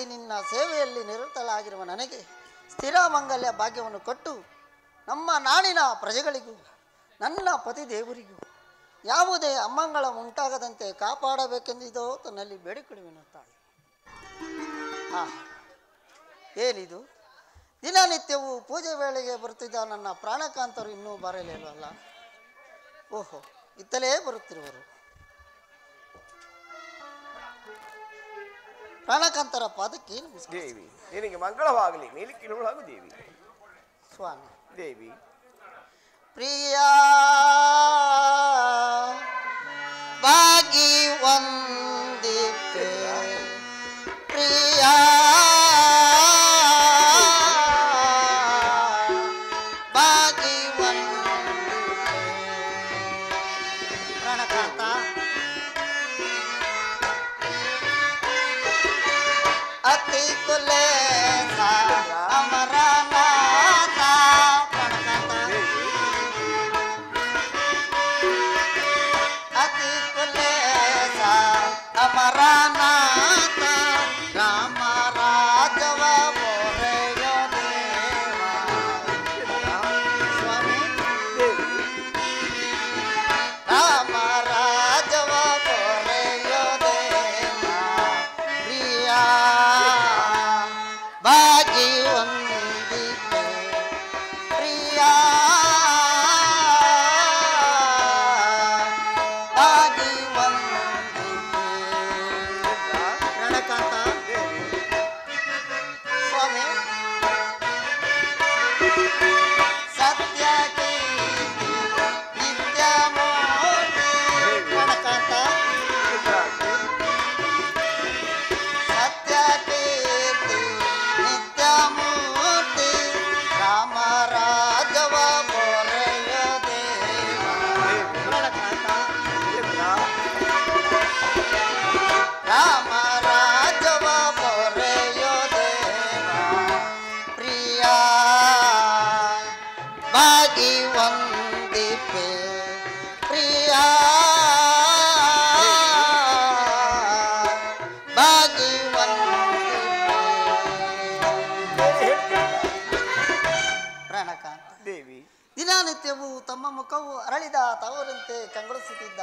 ಕಾಲದಲ್ಲಿ ನಿನ್ನ ಸೇವೆಯಲ್ಲಿ ನಿರತಳಾಗಿರುವ ನನಗೆ ಸ್ಥಿರ ಮಂಗಲ್ಯ ಭಾಗ್ಯವನ್ನು ಕೊಟ್ಟು ನಮ್ಮ ನಾಡಿನ ಪ್ರಜೆಗಳಿಗೂ ನನ್ನ ಪತಿ ದೇವರಿಗೂ ಯಾವುದೇ ಅಮಂಗಳ ಉಂಟಾಗದಂತೆ ಕಾಪಾಡಬೇಕೆಂದಿದ್ದೋ ತನ್ನಲ್ಲಿ ಬೇಡಿಕೊಳ್ಳುವೆನ್ನುತ್ತಾಳೆ. ಏನಿದು? ದಿನನಿತ್ಯವೂ ಪೂಜೆ ವೇಳೆಗೆ ಬರುತ್ತಿದ್ದ ನನ್ನ ಪ್ರಾಣಕಾಂತರು ಇನ್ನೂ ಬರಲಿಲ್ಲವಲ್ಲ? ಓಹೋ, ಇತ್ತಲೇ ಬರುತ್ತಿರುವರು. ಪ್ರಾಣಕಾಂತರ ಪಾದಕ್ಕೆ ದೇವಿ, ನಿನಗೆ ಮಂಗಳವಾಗಲಿ. ಮೇಲೆ ಕಿರುಳಾಗು ದೇವಿ. ಸ್ವಾಮಿ. ದೇವಿ, ಪ್ರಿಯಾ ಭಾಗಿ ವಂದಿತೆ ಪ್ರಿಯಾ ಭಾಗಿ ವಂದಿತೆ. ಪ್ರಾಣಕಾಂತ ಅತಿ ಕುಲೇಸ ಅಮರನಾಥ. ಪ್ರಾಣಕಾಂತ ಅತಿ ಕುಲೇಸ ಅಮರನಾಥ ರಾಮ ರಾಜವ ಮೊರೆಯೋ ದೇವ. ಸ್ವಾಮಿ. ರಾಮ ರಾಜವ ಮೊರೆಯೋ ದೇವ. ಪ್ರಿಯ ಭಾಗಿ ವಂದಿತೆ ಪ್ರಿಯ ಭಾಗಿ ವಂದಿತೆ. ಪ್ರಾಣಕಾಂತ ಸ್ವಾಮಿ. ಸತ್ಯ ಕೀರ್ತಿ ನಿತ್ಯ ಮೂರ್ತಿ. ಪ್ರಾಣಕಾಂತ ಸತ್ಯ ಕೀರ್ತಿ ನಿತ್ಯ ಮೂರ್ತಿ ರಾಮ ರಾಜವ ಮೊರೆಯೋ ದೇವ. ಪ್ರಾಣಕಾಂತ ರಾಮ ರಾಜವ ಮೊರೆಯೋ ದೇವ. ಪ್ರಿಯ ಭಾಗಿ ವಂದಿಪೆ ಪ್ರಿಯ ಭಾಗಿ ವಂದಿಪೆ. ಪ್ರಾಣಕಾಂತ ದೇವಿ, ದಿನನಿತ್ಯವೂ ತಮ್ಮ ಮುಖವು ಅರಳಿದ ತವರಂತೆ ಕಂಗೊಳಿಸುತ್ತಿದ್ದ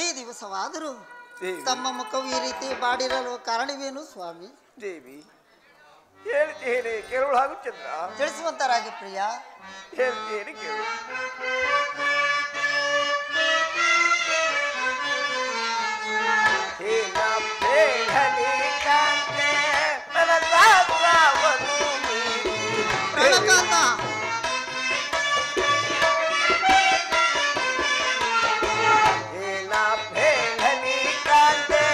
ಈ ದಿವಸವಾದರೂ ದೇವಿ, ತಮ್ಮ ಮುಖವು ಈ ರೀತಿ ಬಾಡಿರಲು ಕಾರಣವೇನು ಸ್ವಾಮಿ? ದೇವಿ, ಹೇಳ್ತೇನೆ ಕೇಳುಳಾಗು ಚಂದ್ರ. ತಿಳಿಸುವಂತರಾಗಿ ಪ್ರಿಯ. ಹೇಳ್ತೇನೆ ಕೇಳು. ಹೇನ ಬೇಡನೆ ಕಾಂತೆ ಮನಸಾತ್ರವನ್ನು ಮೀರಿ. ಪ್ರಾಣಕಾಂತ ಹೇನ ಬೇಡನೆ ಕಾಂತೆ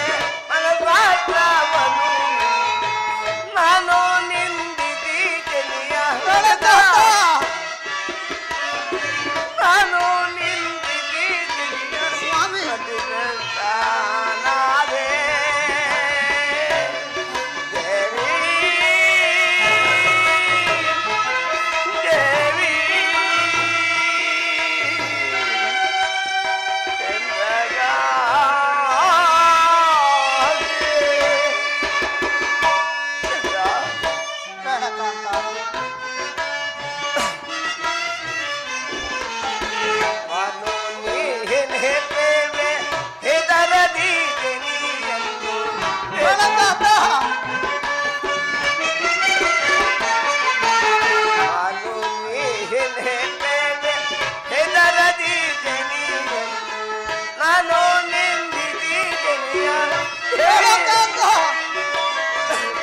ಮನಸಾತ್ರವನ್ನು ಮೀರಿ. ನಾನು ನಿಂದಿದ್ದೀನಿಯ ನಾನು ನಿಂದಿದ್ದೀನಿಯ ಸ್ವಾಮಿ. ನಾನೇ ದೇವಿ ದೇವಿ ಪ್ರಾಣಕಾಂತ ನಾನು ನೀನೆ ಪ್ರೇಮೆ ಹೆದರದಿದ್ದೇನೆ ಎಂದು ಪ್ರಾಣಕಾಂತ ನಾನು ನೀನೆ ಪ್ರೇಮೆ ಹೆದರದಿದ್ದೇನೆ ಎಂದು ನಾನು ನಿಂದಿದ್ದೀನಿಯ ಪ್ರಾಣಕಾಂತ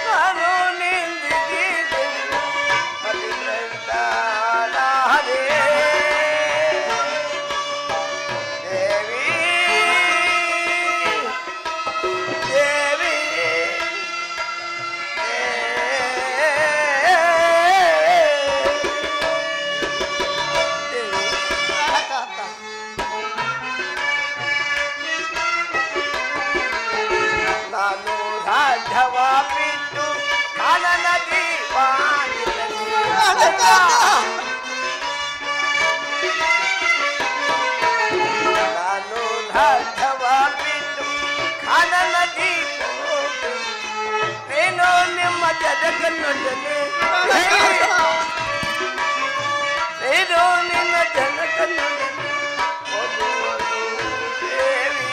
ನಾನು ನಿಂದಿದ್ದೀನಿಯ ಪತಿವ್ರತನಾದೆ. ದೇವಿ ದೇವಿ ಪ್ರಾಣಕಾಂತ ನಾನು ರಾಜವ ಬಿಟ್ಟು ಕಾನನ ನಾನು ರಾಜವ ಬಿಟ್ಟು ಕಾನನ ಏನೋ ಜನಕನ್ನೊಡನೆ ಇದು ನಿನ್ನ ಜನಕನ್ನೊಡನೆ ಹೋಗುವುದು ದೇವಿ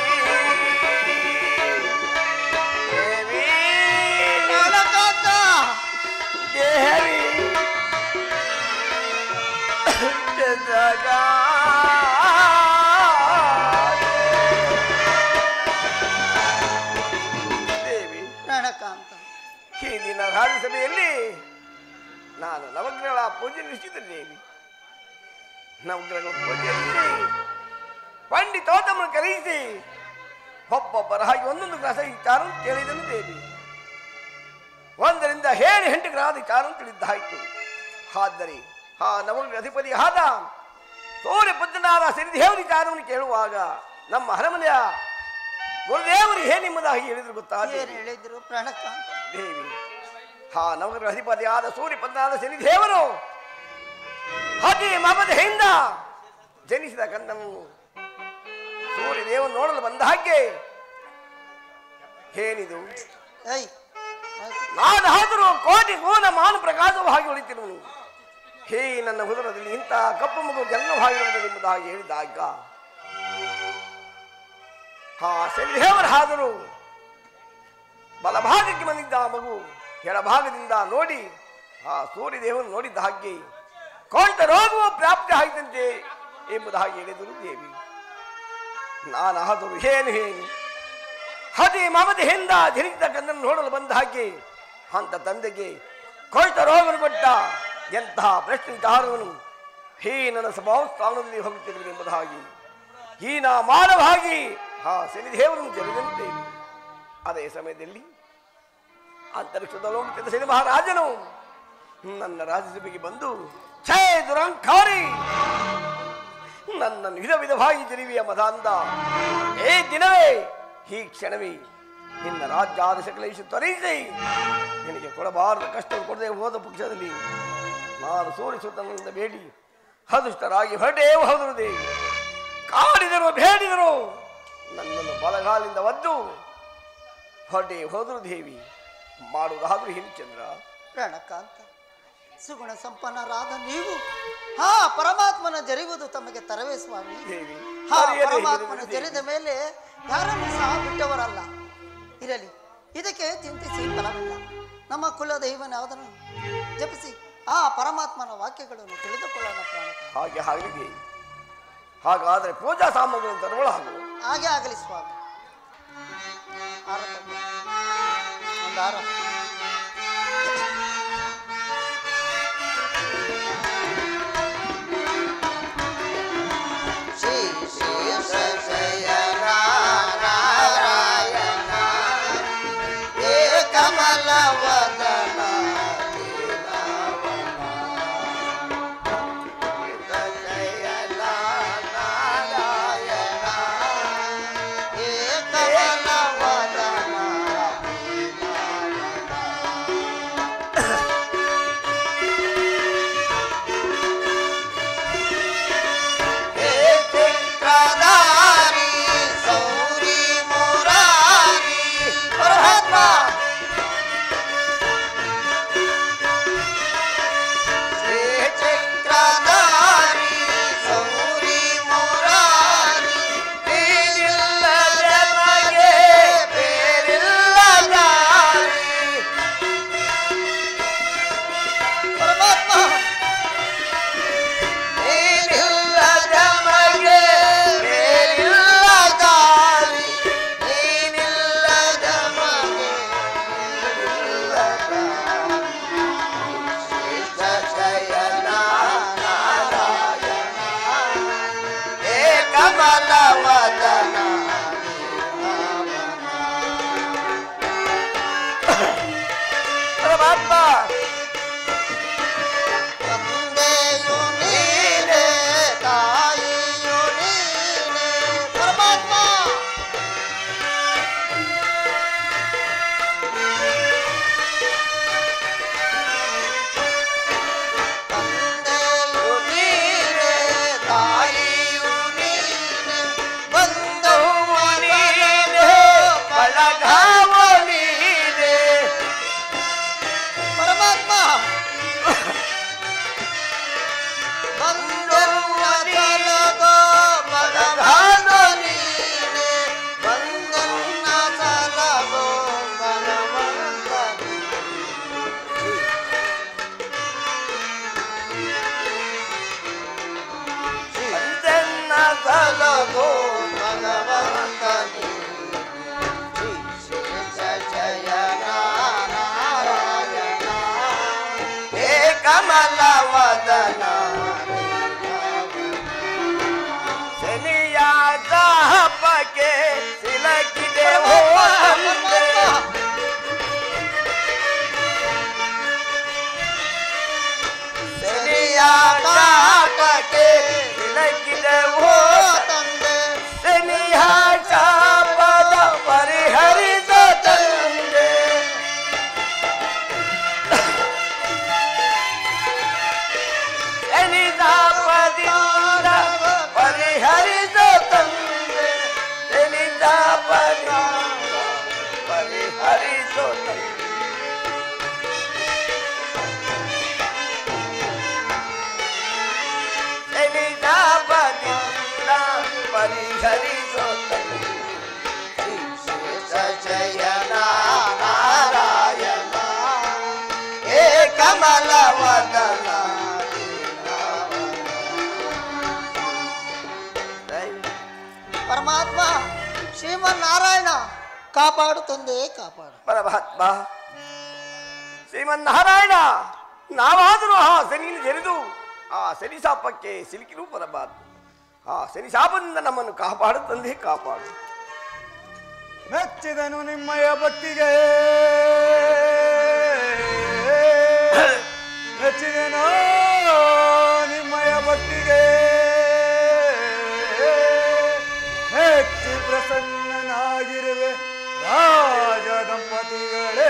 ದೇವಿ ಕಾಂತ ದೇವಿ ಜಗ ದೇವಿ ರಣಕಾಂತ ಈ ದಿನ ರಾಜ್ಯಸಭೆಯಲ್ಲಿ ನಾನು ನವಗ್ರಹಗಳ ಪೂಜೆ ನಿಶ್ಚಿತ ದೇವಿ ನವಗ್ರಹಗಳ ಪೂಜೆಯಲ್ಲಿ ಪಂಡಿತೋತ್ತಮನ್ನು ಕರೆಯಿಸಿ ಒಬ್ಬೊಬ್ಬರ ಹಾಗೆ ಒಂದೊಂದು ಗ್ರಹ ವಿಚಾರ ಕೇಳಿದನು ದೇವಿ ಒಂದರಿಂದ ಹೇಳಿ 8 ಗ್ರಹದ ವಿಚಾರ ತಿಳಿದ್ದಾಯಿತು ಆದರೆ ಆ ನವಗ್ರಹ ಅಧಿಪತಿ ಆದ ಸೂರ್ಯಪುತ್ರನಾದ ಸಿರಿದೇವರ ವಿಚಾರವನ್ನು ಕೇಳುವಾಗ ನಮ್ಮ ಅರಮನೆಯ ಗುರುದೇವರು ಏನೆಂಬುದಾಗಿ ಹೇಳಿದ್ರು ಗೊತ್ತಾ ಏನು ಹೇಳಿದ್ರು ಪ್ರಾಣಕಾಂತ ದೇವಿ ಆ ನವಗ್ರಹ ಅಧಿಪತಿಯಾದ ಸೂರ್ಯಪುತ್ರನಾದ ಸಿರಿದೇವರು ಅತಿ ಮಮತೆಯಿಂದ ಜನಿಸಿದ ಕಂದನು ಸೂರ್ಯದೇವನು ನೋಡಲು ಬಂದ ಹಾಗೆ ಏನಿದು ಏಯ್ ನಾನಾದರೂ ಕೋಟಿ ಕೋನ ಮಾನು ಪ್ರಕಾಶವಾಗಿ ಉಳಿತಿರುವನು ಹೇ ನನ್ನ ಉದರದಲ್ಲಿ ಇಂಥ ಕಪ್ಪು ಮಗು ಜನ್ಮವಾಗಿರುವುದೆಂಬುದಾಗಿ ಹೇಳಿದಾಗ ಆ ಶನಿದೇವರಾದರೂ ಬಲಭಾಗಕ್ಕೆ ಬಂದಿದ್ದ ಆ ಮಗು ಎಡಭಾಗದಿಂದ ನೋಡಿ ಆ ಸೂರ್ಯದೇವನು ನೋಡಿದ್ದ ಹಾಗೆ ಕೊಂಡ ರೋಗವು ಪ್ರಾಪ್ತಿ ಆಯಿತಂತೆ ಎಂಬುದಾಗಿ ಹೇಳಿದರು ದೇವಿ ನಾನಾದರೂ ಏನು ಅದೇ ಮಮತೆಯಿಂದ ಜನಿಸಿದ ಕಂದನ್ನು ನೋಡಲು ಬಂದ ಹಾಗೆ ಅಂತ ತಂದೆಗೆ ಕೊಯ್ತ ರೋಗನು ಕೊಟ್ಟ ಎಂತಹ ಭ್ರಷ್ಟಾಚಾರವನು ನನ್ನ ಸ್ವಭಾವ ಸ್ಥಾನದಲ್ಲಿ ಹೋಗುತ್ತಿರುವುದು ಎಂಬುದಾಗಿ ಹೀನ ಮಾನವಾಗಿ ಆ ಶನಿದೇವರನ್ನು ಜರಿದಂತೆ ಅದೇ ಸಮಯದಲ್ಲಿ ಅಂತರಿಕ್ಷದಲ್ಲಿ ಹೋಗುತ್ತಿದ್ದ ಶನಿ ಮಹಾರಾಜನು ನನ್ನ ರಾಜ್ಯಸಭೆಗೆ ಬಂದು ಛೇ ದುರಂಕಾರಿ ನನ್ನನ್ನು ವಿಧ ವಿಧವಾಗಿ ಜರಿವಿಯ ಮದಾಂದ ಏ ದಿನವೇ ಈ ಕ್ಷಣವೇ ನಿನ್ನ ರಾಜ್ಯಾದೇಶ ಕ್ಲೇಶ ತ್ವರಿಸಿ ನಿನಗೆ ಕೊಡಬಾರದ ಕಷ್ಟವನ್ನು ಕೊಡದೆ ಹೋದ ಪಕ್ಷದಲ್ಲಿ ನಾನು ಸೋಲಿಸುತ್ತನಿಂದ ಬೇಡಿ ಅದೃಷ್ಟರಾಗಿ ಹೊರಟೇ ಹೋದರು ದೇವಿ ಕಾಡಿದರು ಬೇಡಿದರು ನನ್ನನ್ನು ಬಲಗಾಲಿಂದ ಒದ್ದು ಹೊರಟೇ ಹೋದರು ದೇವಿ ಮಾಡುವುದಾದರೂ ಹೇಮಚಂದ್ರ ರಣಕಾಂತ ಸುಗುಣ ಸಂಪನ್ನರಾದ ನೀವು ಹಾ ಪರಮಾತ್ಮನ ಜರಿಯುವುದು ತಮಗೆ ತರವೇ ಸ್ವಾಮಿ ದೇವಿ ಹಾ ಪರಮಾತ್ಮನ ಜರಿದ ಮೇಲೆ ಯಾರನ್ನು ಸಹ ಬಿಟ್ಟವರಲ್ಲ ಇರಲಿ ಇದಕ್ಕೆ ಚಿಂತಿಸಿ ಫಲವಿಲ್ಲ ನಮ್ಮ ಕುಲ ದೈವನಾದನು ಜಪಿಸಿ ಆ ಪರಮಾತ್ಮನ ವಾಕ್ಯಗಳನ್ನು ತಿಳಿದುಕೊಳ್ಳೋಣ ಪ್ರಾಣಕ ಹಾಗೆ ಆಗಲಿ ಹಾಗಾದರೆ ಪೂಜಾ ಸಾಮಗ್ರಿಗಳನ್ನು ತರವಳ ಹಾಗೆ ಆಗಲಿ ಸ್ವಾಮಿ ಒಂದು ಆರ ಬಂದ ಧರಿಸೋ ಶಯನ ನಾರಾಯಣ ಏ ಕಮಲವದನ ಪರಮಾತ್ಮ ಶ್ರೀಮನ್ನಾರಾಯಣ ಕಾಪಾಡು ತಂದೆ ಕಾಪಾಡು. ಪರಮಾತ್ಮ ಶ್ರೀಮನ್ನಾರಾಯಣ, ನಾವಾದರೂ ಆ ಶನಿಯನ್ನು ಜರಿದು ಆ ಶನಿ ಶಾಪಕ್ಕೆ ಸಿಲುಕಿರು ಪರಮಾತ್ಮ. ಆ ಶನಿ ಶಾಪದಿಂದ ನಮ್ಮನ್ನು ಕಾಪಾಡು ತಂದೆ ಕಾಪಾಡು. ಮೆಚ್ಚಿದನು ನಿಮ್ಮಯ ಭಕ್ತಿಗೆ, ಮೆಚ್ಚಿದನು ನಿಮ್ಮಯ ಭಕ್ತಿಗೆ, ಹೆಚ್ಚಿ ಪ್ರಸನ್ನನಾಗಿರುವೆ ರಾಜ ದಂಪತಿಗಳೇ.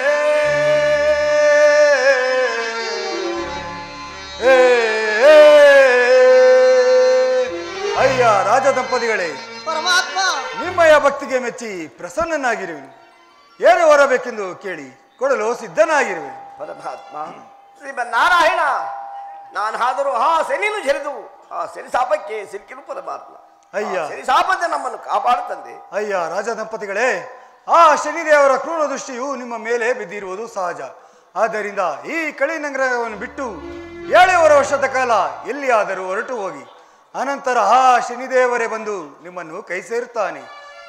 ಅಯ್ಯ ರಾಜ ದಂಪತಿಗಳೇ, ಪರಮಾತ್ಮ ನಿಮ್ಮಯ ಭಕ್ತಿಗೆ ಮೆಚ್ಚಿ ಪ್ರಸನ್ನನಾಗಿರುವೆನು. ಏನು ಹೊರಬೇಕೆಂದು ಕೇಳಿ ಕೊಡಲು ಸಿದ್ಧನಾಗಿರುವೆ. ಪರಮಾತ್ಮ ಶ್ರೀಮನ್ನಾರಾಯಣ, ನಾನಾದರೂ ಆ ಶನಿಯನ್ನು ಜರಿದು ಆ ಶನಿ ಶಾಪಕ್ಕೆ ಸಿಲುಕಿರು ಪರಮಾತ್ಮ. ಅಯ್ಯ ಶನಿ ಶಾಪದಿಂದ ನಮ್ಮನ್ನು ಕಾಪಾಡು ತಂದೆ. ಅಯ್ಯ ರಾಜ ದಂಪತಿಗಳೇ, ಆ ಶನಿದೇವರ ಕ್ರೂರ ದೃಷ್ಟಿಯು ನಿಮ್ಮ ಮೇಲೆ ಬಿದ್ದಿರುವುದು ಸಹಜ. ಆದ್ದರಿಂದ ಈ ಕಳಿನಗರವನ್ನು ಬಿಟ್ಟು 7 ವರ್ಷದ ಕಾಲ ಎಲ್ಲಿಯಾದರೂ ಹೊರಟು ಹೋಗಿ, ಅನಂತರ ಆ ಶನಿದೇವರೇ ಬಂದು ನಿಮ್ಮನ್ನು ಕೈ ಸೇರುತ್ತಾನೆ.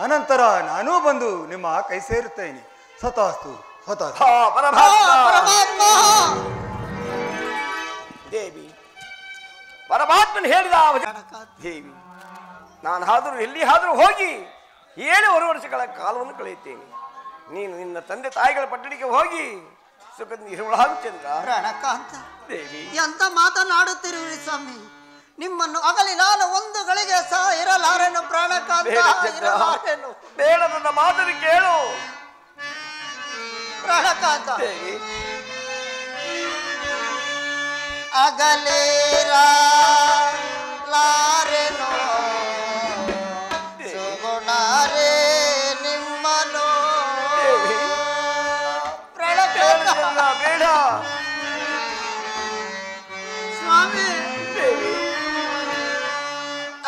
ಅನಂತರ ನಾನೂ ಬಂದು ನಿಮ್ಮ ಕೈ ಸೇರುತ್ತೇನೆ. ಸತಾಸ್ತು ಸತಾಸ್ತು. ಹಾ ಪರಮಾತ್ಮ. ಪರಮಾತ್ಮ ದೇವಿ, ಪರಮಾತ್ಮನು ಹೇಳಿದ ದೇವಿ, ನಾನಾದರೂ ಎಲ್ಲಿಯಾದರೂ ಹೋಗಿ 7 ವರ್ಷಗಳ ಕಾಲವನ್ನು ಕಳೆಯುತ್ತೇನೆ. ನೀನು ನಿನ್ನ ತಂದೆ ತಾಯಿಗಳ ಪಟ್ಟಣಿಗೆ ಹೋಗಿ ಸುಖದಿಂದ ಇರುವಳಾಗು ಚಂದ್ರ. ರಣಕಾಂತ ದೇವಿ, ಎಂತ ಮಾತನಾಡುತ್ತಿರುವಿರಿ ಸ್ವಾಮಿ? ನಿಮ್ಮನ್ನು ಅಗಲಿ ನಾನು ಒಂದು ಗಳಿಗೆ ಸಹ ಇರಲಾರೆನು ಪ್ರಾಣಕಾಂತ, ಬೇಡ ಚಂದ್ರ, ಇರಲಾರೆನು. ಬೇಡ, ನನ್ನ ಮಾತನ್ನು ಕೇಳು ಪ್ರಾಣಕಾಂತ. ದೇವಿ. ಅಗಲೇರಾರೆನು ಸುಗುಣಾರೆ ನಿಮ್ಮನು. ದೇವಿ, ಪ್ರಾಣಕಾಂತ ಚಂದ್ರ, ಬೇಡ ಸ್ವಾಮಿ. ದೇವಿ.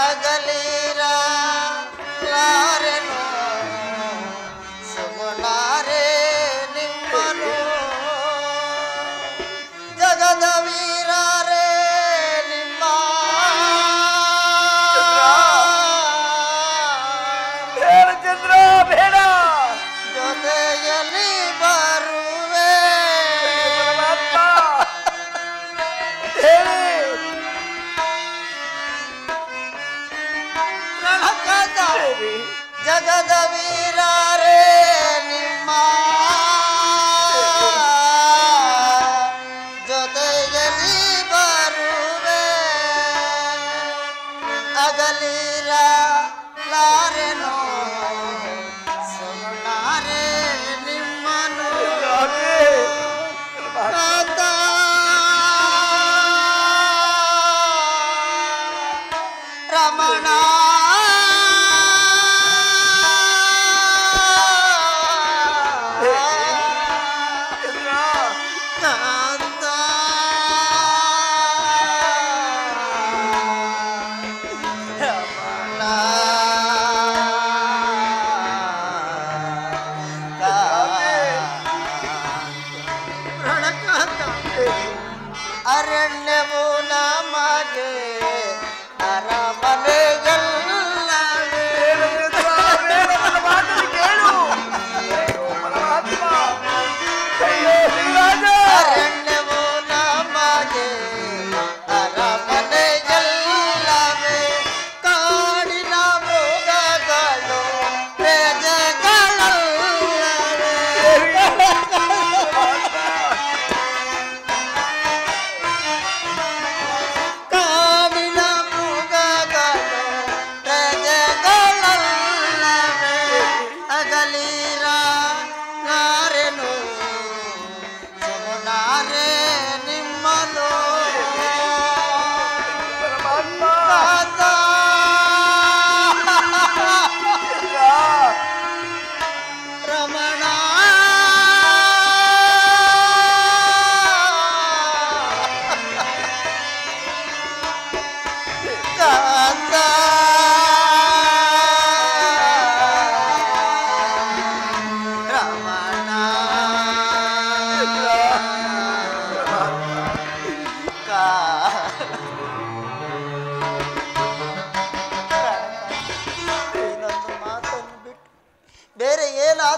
ಅಗಲಿರಾರೆನು ಸುಗುಣಾರೆ ನಿಮ್ಮನು. ಜಗದ ವೀರರೇ ನಿಮ್ಮ ಬೇಡ ಚಂದ್ರ, ಬೇಡ ಜೊತೆಯಲ್ಲಿ ಬರುವೆ. ಪರಮಾತ್ಮ. ಹೇಳಿ ಪ್ರಣಕಾಂತ ದೇವಿ. ಜಗದ ವೀರರೇ ನಿಮ್ಮ ಜೊತೆಯಲ್ಲಿ ಬರುವೆ. ಅಗಲಿರಲಾರೆನು ಸುಗುಣಾರೆ ನಿಮ್ಮನು. ಕಾಂತ ರಮಣ ಕಾಂತ ರಮಣ ರಣಕಾಂತ. ಅರಣ್ಯವು ನಮಗೆ ಅರಮನೆಯಲ್ಲ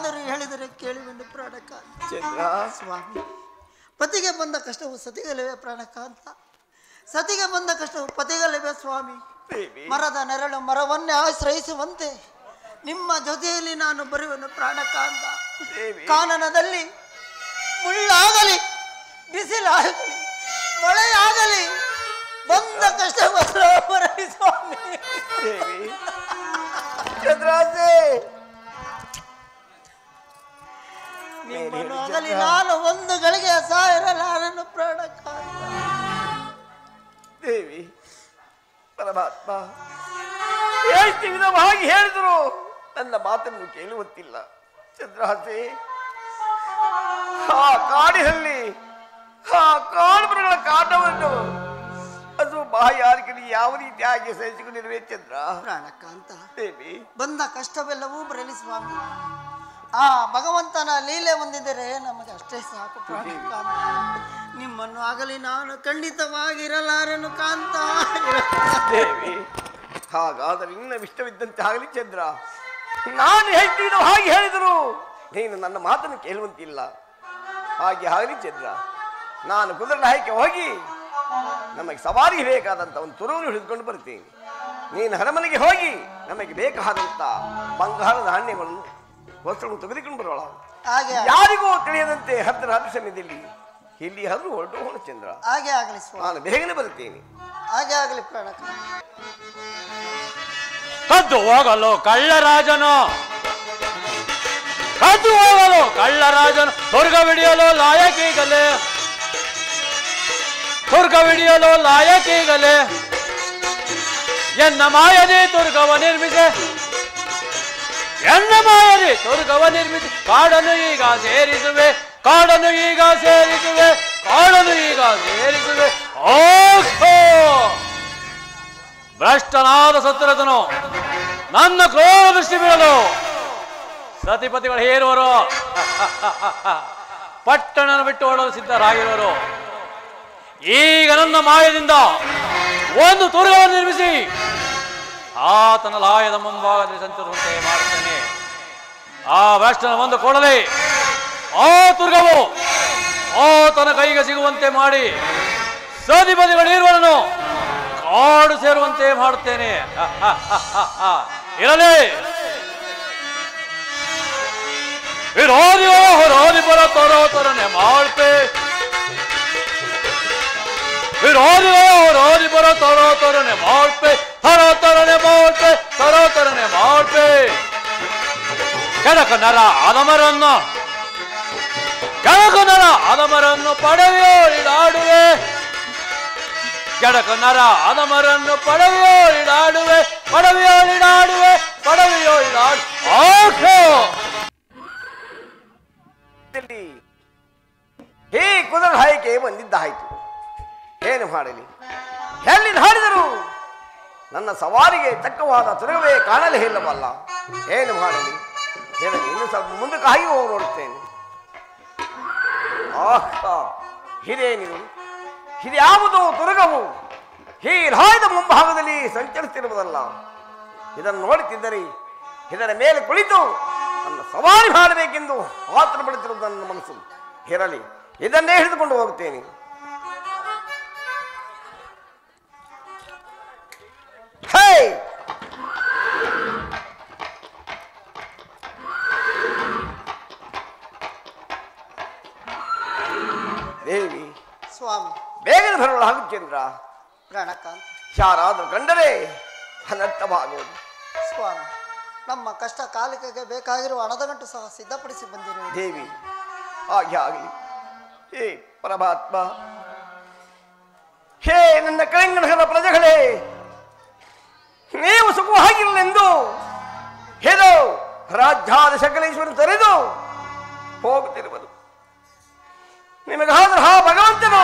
ಏನಾದರೂ ಹೇಳಿದರೆ ಕೇಳುವೆನು ಪ್ರಾಣಕಾಂತ. ಚಂದ್ರ ಸ್ವಾಮಿ, ಪತಿಗೆ ಬಂದ ಕಷ್ಟವು ಸತಿಗಲಿವೆ ಪ್ರಾಣಕಾಂತ, ಸತಿಗೆ ಬಂದ ಕಷ್ಟವು ಪತಿಗಲಿವೆ ಸ್ವಾಮಿ. ದೇವಿ ಮರದ ನೆರಳು ಮರವನ್ನೇ ಆಶ್ರಯಿಸುವಂತೆ ನಿಮ್ಮ ಜೊತೆಯಲ್ಲಿ ನಾನು ಬರುವೆನು ಪ್ರಾಣಕಾಂತ. ದೇವಿ ಕಾನನದಲ್ಲಿ ಮುಳ್ಳಾಗಲಿ ಬಿಸಿಲಾಗಲಿ ಮಳೆಯಾಗಲಿ ಬಂದ ಕಷ್ಟವನ್ನು ಬರಲಿ ಸ್ವಾಮಿ. ದೇವಿ ಚಂದ್ರಾಸೆ ನಿಮ್ಮನ್ನು ಆಗಲಿ ನಾನು ಒಂದು ಗಳಿಗೆ ಸಾಯಿರಲಾರನು ಪ್ರಾಣಕಾಂತ. ದೇವಿ ಪರಮಾತ್ಮ ಎಷ್ಟು ವಿಧವಾಗಿ ಹೇಳಿದರು ನನ್ನ ಮಾತನ್ನು ಕೇಳುವಂತಿಲ್ಲ. ಚಂದ್ರಹಾಸೆ, ಆ ಕಾಡಿನಲ್ಲಿ ಆ ಕಾಡುಮರಗಳ ಕಾಟವನ್ನು ಅದು ಬಾಯಾರಿಕೆ ಯಾವ ರೀತಿಯಾಗಿ ಸಹಿಸಿಕೊಂಡಿರುವೆ ಚಂದ್ರ. ಪ್ರಾಣಕಾಂತ, ದೇವಿ ಬಂದ ಕಷ್ಟವೆಲ್ಲವೂ ಬರಲಿ ಸ್ವಾಮಿ. ಆ ಭಗವಂತನ ಲೀಲೆ ಹೊಂದಿದರೆ ನಮಗೆ ಅಷ್ಟೇ ಸಾಕು ಪ್ರಾಣಕಾಂತ. ನಿಮ್ಮನ್ನು ಆಗಲಿ ನಾನು ಖಂಡಿತವಾಗಿರಲಾರನು ಕಾಂತ. ದೇವಿ ಹಾಗಾದರೆ ನಿನ್ನ ಇಷ್ಟವಿದ್ದಂತೆ ಆಗಲಿ ಚಂದ್ರ. ನಾನು ಹೇಳ್ತೀನೋ ಹಾಗೆ ಹೇಳಿದರು ನೀನು ನನ್ನ ಮಾತನ್ನು ಕೇಳುವಂತಿಲ್ಲ. ಹಾಗೆ ಆಗಲಿ ಚಂದ್ರ. ನಾನು ಕುದುರೆ ಹಾಕಿ ಹೋಗಿ ನಮಗೆ ಸವಾರಿಗೆ ಬೇಕಾದಂಥ ಒಂದು ತುರುವನ್ನು ಹಿಡಿದುಕೊಂಡು ಬರ್ತೀನಿ. ನೀನು ಅರಮನೆಗೆ ಹೋಗಿ ನಮಗೆ ಬೇಕಾದಂಥ ಬಂಗಾರದ ನಾಣ್ಯಗಳನ್ನು ವಸ್ತ್ರಗಳನ್ನು ತೆಗೆದುಕೊಂಡು ಬರೋಣ. ಹಾಗೆ ಯಾರಿಗೂ ತಿಳಿಯದಂತೆ ಹತ್ತಿರ ಸಮಯದಲ್ಲಿ ಇಲ್ಲಿ ಆದರೂ ಹೊರಟು ಹೋಣ ಚಂದ್ರ. ಹಾಗೆ ಆಗಲಿ ಸ್ವಾಮಿ, ನಾನು ಬೇಗನೆ ಬರುತ್ತೇನೆ. ಹಾಗೆ ಆಗಲಿ ಪ್ರಾಣಕಾಂತ. ಕದ್ದು ಹೋಗಲು ಕಳ್ಳರಾಜನು, ಕದ್ದು ಹೋಗಲು ಕಳ್ಳರಾಜನು, ದುರ್ಗವಿಡಿಯಲು ಲಾಯಕೀಗಲೇ, ದುರ್ಗವಿಡಿಯಲು ಲಾಯಕೀಗಲೇ, ಎನ್ನ ಮಾಯದಿ ದುರ್ಗವ ನಿರ್ಮಿಸೆ, ಎನ್ನ ಮಾಯದಿ ದುರ್ಗವ ನಿರ್ಮಿಸಿ ಕಾಡನ್ನು ಈಗ ಸೇರಿಸುವೆ, ಕಾಡನ್ನು ಈಗ ಸೇರಿಸುವೆ, ಕಾಡನ್ನು ಈಗ ಸೇರಿಸುವೆ. ಓಹೋ, ಭ್ರಷ್ಟನಾದ ಸತ್ಯರಥನು ನನ್ನ ಕ್ರೋಧ ದೃಷ್ಟಿ ಬೀಳಲು ಸತಿಪತಿಗಳು ಹೇರುವರು, ಪಟ್ಟಣ ಬಿಟ್ಟು ಓಡಲು ಸಿದ್ಧರಾಗಿರುವರು. ಈಗ ನನ್ನ ಮಾಯದಿಂದ ಒಂದು ತುರುಗವನ್ನು ನಿರ್ಮಿಸಿ ಆತನ ಲಾಯದ ಮುಂಭಾಗದಲ್ಲಿ ಸಂಚರಿಸುವಂತೆ ಮಾಡುತ್ತೇನೆ. ಆ ಭ್ರಷ್ಟನ ಒಂದು ಕೂಡಲೇ ಆ ತುರ್ಗವು ಆತನ ಕೈಗೆ ಸಿಗುವಂತೆ ಮಾಡಿ ಸತಿಪತಿಗಳು ಇರುವನು ಕಾಡು ಸೇರುವಂತೆ ಮಾಡುತ್ತೇನೆ. ಇರಲಿ, ವಿರೋಧಿಯೋ ಹೊರೋಧಿ ಬರ ತರೋತರನೆ ಮಾಡ್ತೆ, ವಿರೋಧಿಯೋ ಹೊರೋಧಿ ಬರ ತರೋತರನೆ ಮಾಡ್ತೆ, ತರೋತರನೆ ಮಾಡ್ತೆ, ತರೋತರನೆ ಮಾಡ್ತೆ. ಕೆಳಕ ನರ ಅದಮರನ್ನು, ಕೆಳಕ ನರ ಅದಮರನ್ನು ಪಡೆಯೋರಿಡಾಡುವೆ, ಕೆಳಕ ನರ ಅದಮರನ್ನು ಪಡವಿಯೋರಿಡಾಡುವೆ, ಪಡವಿಯೋರಿಡಾಡುವೆ, ಪಡವಿಯೋರಿಡಾಡು. ಹೇ ಕುದುರೆ ಹಾಯಿಕೆ ಬಂದಿದ್ದಾಯಿತು. ಏನು ಮಾಡಲಿ, ಎಲ್ಲಿ ಹಾಡಿದರು ನನ್ನ ಸವಾರಿಗೆ ತಕ್ಕವಾದ ತುರುಗವೇ ಕಾಣಲೇ ಇಲ್ಲವಲ್ಲ. ಏನು ಮಾಡಲಿ, ಇನ್ನು ಸ್ವಲ್ಪ ಮುಂದಕ್ಕೆ ಹಾಗೆ ಹೋಗಿ ನೋಡುತ್ತೇನೆ. ಆಹಾ, ಹಿರೇನಿದು ಇದ್ಯಾವುದೋ ತುರುಗವು ಈ ರಾಯದ ಮುಂಭಾಗದಲ್ಲಿ ಸಂಚರಿಸುತ್ತಿರುವುದಲ್ಲ. ಇದನ್ನು ನೋಡುತ್ತಿದ್ದರೆ ಇದರ ಮೇಲೆ ಕುಳಿತು ನನ್ನ ಸವಾರಿ ಮಾಡಬೇಕೆಂದು ಆತನ ಪಡುತ್ತಿರುವುದು ನನ್ನ ಮನಸ್ಸು. ಇರಲಿ, ಇದನ್ನೇ ಹಿಡಿದುಕೊಂಡು ಹೋಗುತ್ತೇನೆ. ಹೇ ದೇವಿ ಸ್ವಾಮಿ, ಬೇಗನೆ ಬರೋಣ ಚಂದ್ರ. ಪ್ರಾಣಕಾಂತ. ಯಾರಾದರೂ ಕಂಡರೆ ಅನರ್ಥವಾಗುವುದು. ಸ್ವಾಮಿ, ನಮ್ಮ ಕಷ್ಟ ಕಾಲಿಕೆಗೆ ಬೇಕಾಗಿರುವ ಹಣದ ಗಂಟು ಸಹ ಸಿದ್ಧಪಡಿಸಿ ಬಂದಿರುವುದು. ದೇವಿ ಹಾಗೆ ಆಗಲಿ. ಹೇ ಪರಮಾತ್ಮ, ಹೇ ನನ್ನ ಕಳಿಂಗನಗರ ಪ್ರಜೆಗಳೇ, ನೀವು ಸುಖವಾಗಿರಲೆಂದು ಹೇಳೋ ರಾಜ್ಯಾಧಿಶಕಲೇಶ್ವರನು ತೊರೆದು ಹೋಗುತ್ತಿರುವುದು. ನಿಮಗಾದರೂ ಆ ಭಗವಂತನು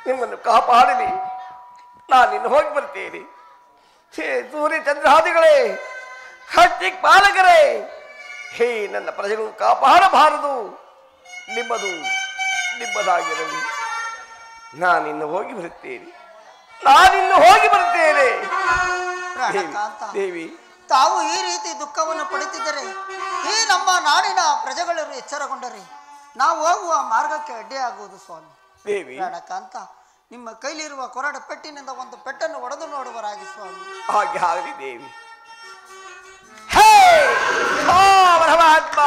ನಿಮ್ಮನ್ನು ಕಾಪಾಡಲಿ. ನಾನಿನ್ನು ಹೋಗಿ ಬರ್ತೇನೆ. ಹೇ ಸೂರ್ಯ ಚಂದ್ರಾದಿಗಳೇ, ಹಟ್ಟಿ ಪಾಲಕರೇ, ಹೇ ನನ್ನ ಪ್ರಜೆಗಳು ಕಾಪಾಡಬಾರದು. ನಿಮ್ಮದಾಗಿರಲಿ. ನಾನಿನ್ನು ಹೋಗಿ ಬರುತ್ತೇನೆ. ಪ್ರಾಣಕಾಂತ, ದೇವಿ ತಾವು ಈ ರೀತಿ ದುಃಖವನ್ನು ಪಡುತ್ತಿದ್ದರೆ ಈ ನಮ್ಮ ನಾಡಿನ ಪ್ರಜೆಗಳು ಎಚ್ಚರಗೊಂಡರೆ ನಾವು ಹೋಗುವ ಮಾರ್ಗಕ್ಕೆ ಅಡ್ಡಿಯಾಗುವುದು ಸ್ವಾಮಿ. ದೇವಿ ಕಾಂತ, ನಿಮ್ಮ ಕೈಲಿರುವ ಕೊರಡ ಪೆಟ್ಟಿನಿಂದ ಒಂದು ಪೆಟ್ಟನ್ನು ಒಡೆದು ನೋಡುವರಾಗಿ ಸ್ವಾಮಿ. ಹಾಗೆ ಆಗಲಿ ದೇವಿ. ಹೇ ಪರಮಾತ್ಮ,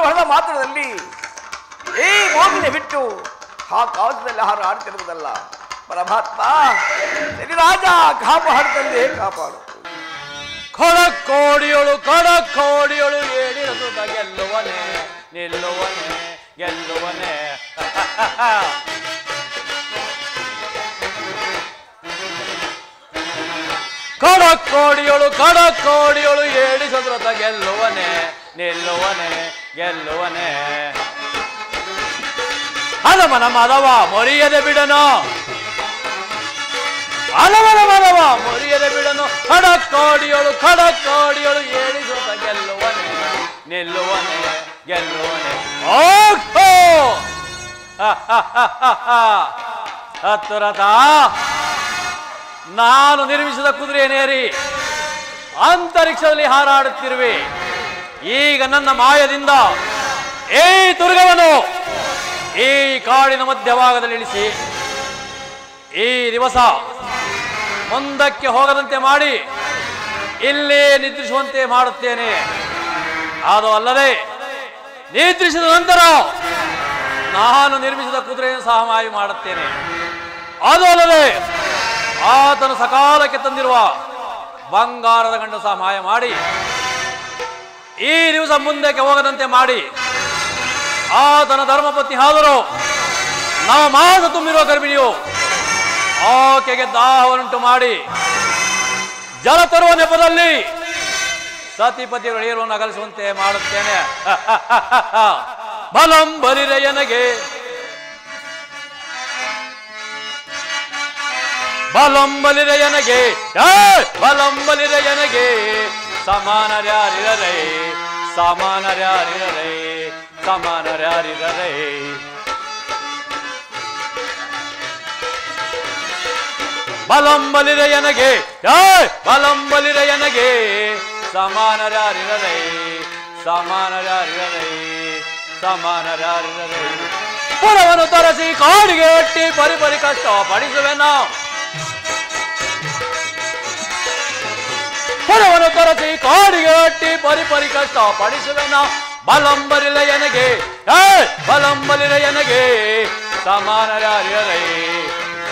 ಹೊಡೆದ ಮಾತ್ರದಲ್ಲಿ ಈ ಮೋಗಿನ ಬಿಟ್ಟು ಆ ಕಾವಸದಲ್ಲಿ ಹಾರಾಡ್ತಿರುವುದಲ್ಲ ಪರಮಾತ್ಮ. ರಾಜ ಕಾಪಾಡುತ್ತಂದೇ ಕಾಪಾಡು. ಕಡಕೋಡಿಯಳು ಹೇಳಿರದು ಗೆಲ್ಲುವನೆ ನಿಲ್ಲುವನೆ ಗೆಲ್ಲುವನೆ. ಕಡಕೋಡಿಯಳು ಹೇಳಿಸದ್ರತ ಗೆಲ್ಲುವನೆ ನಿಲ್ಲುವನೆ ಗೆಲ್ಲುವನೆ. ಹಲಮನ ಮದವ ಮೊರಿಯದೆ ಬಿಡನು, ಹಲಮನ ಮದವ ಮೊರಿಯದೆ ಬಿಡನು. ಕಡಕೋಡಿಯಳು ಹೇಳಿಸದ ಗೆಲ್ಲುವನೆ ನಿಲ್ಲುವನೆ ಗೆಲ್ಲುವನೆ. ಓಹೋ ಹತ್ತುರಥ, ನಾನು ನಿರ್ಮಿಸಿದ ಕುದುರೆಯನ್ನೇರಿ ಅಂತರಿಕ್ಷದಲ್ಲಿ ಹಾರಾಡುತ್ತಿರುವೆ. ಈಗ ನನ್ನ ಮಾಯದಿಂದ ಈ ದುರ್ಗವನ್ನು ಈ ಕಾಡಿನ ಮಧ್ಯಭಾಗದಲ್ಲಿ ಇಳಿಸಿ ಈ ದಿವಸ ಮುಂದಕ್ಕೆ ಹೋಗದಂತೆ ಮಾಡಿ ಇಲ್ಲೇ ನಿದ್ರಿಸುವಂತೆ ಮಾಡುತ್ತೇನೆ. ಅದು ಅಲ್ಲದೆ ನಿದ್ರಿಸಿದ ನಂತರ ನಾನು ನಿರ್ಮಿಸಿದ ಕುದುರೆಯನ್ನು ಸಹ ಮಾಯ ಮಾಡುತ್ತೇನೆ. ಅದು ಅಲ್ಲದೆ ಆತನು ಸಕಾಲಕ್ಕೆ ತಂದಿರುವ ಬಂಗಾರದ ಗಂಡು ಸಹ ಮಾಯ ಮಾಡಿ ಈ ದಿವಸ ಮುಂದಕ್ಕೆ ಹೋಗದಂತೆ ಮಾಡಿ ಆತನ ಧರ್ಮಪತ್ನಿ ಆದರೂ ನಾವು ಮಾಸ ತುಂಬಿರುವ ಗರ್ಭಿಣಿಯು ಆಕೆಗೆ ದಾಹವನ್ನುಂಟು ಮಾಡಿ ಜಲ ತರುವ ನೆಪದಲ್ಲಿ ಸತಿಪತಿಯರು ಏರುವನ್ನು ಅಗಲಿಸುವಂತೆ ಮಾಡುತ್ತೇನೆ. ಬಲಂಬಲಿರೆಯನಗೆ ಬಲಂಬಲಿರೆಯನಗೆ ಬಲಂಬಲಿರೆಯನಗೆ ಸಮಾನರ್ಯಾರಿರರೇ ಸಮಾನರ್ಯಾರಿರರೇ ಸಮಾನರ್ಯಾರಿರರೇ. ಬಲಂಬಲಿರೆಯನಗೆ ಬಲಂಬಲಿರೆಯನಗೆ ಸಮಾನರ್ಯಾರಿರರೇ ಸಮಾನರ್ಯಾರಿರರೇ ಸಮಾನರ್ಯಾರಿರರೇ. ಪುರವನ್ನು ತರಸಿ ಕಾಡಿಗೆ ಒಟ್ಟಿ ಪರಿಪರಿ ಕಷ್ಟ ಪಡಿಸುವೆನ. ಪುರವನ್ನು ತರಸಿ ಕಾಡಿಗೆ ಒಟ್ಟಿ ಪರಿಪರಿ ಕಷ್ಟ ಪಡಿಸುವೆನ. ಬಲಂಬಲಿರೆಯನಗೆ ಬಲಂಬಲಿರೆಯನಗೆ ಸಮಾನರ್ಯಾರಿರರೇ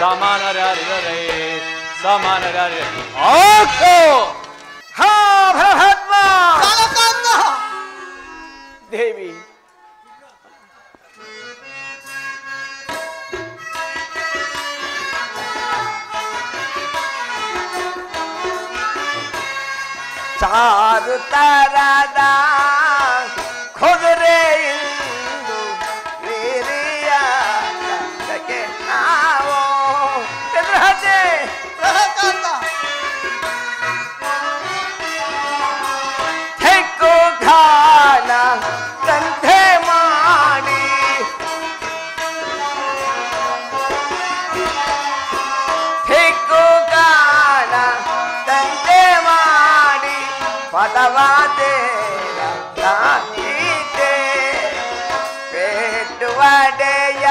ಸಮಾನರ್ಯಾರಿರರೇ ಸಮಾನರ್ಯಾರಿರರೇ. ಓಹೋ ಹಾ ಭರತಮ್ಮ ದೇವಿ, ಚಾರು ತರದ ಕುದುರೆಯಿಂದ ವೀರ್ಯ ನಾವು ಚಂದ್ರಹತೆ ಹೆಕ್ಕು ಘಾನ ಸಂಧೆ ಮಾಡಿ ಅಥವಾ ನಾಗೀತೆ ಪೇಟುವಡೆಯ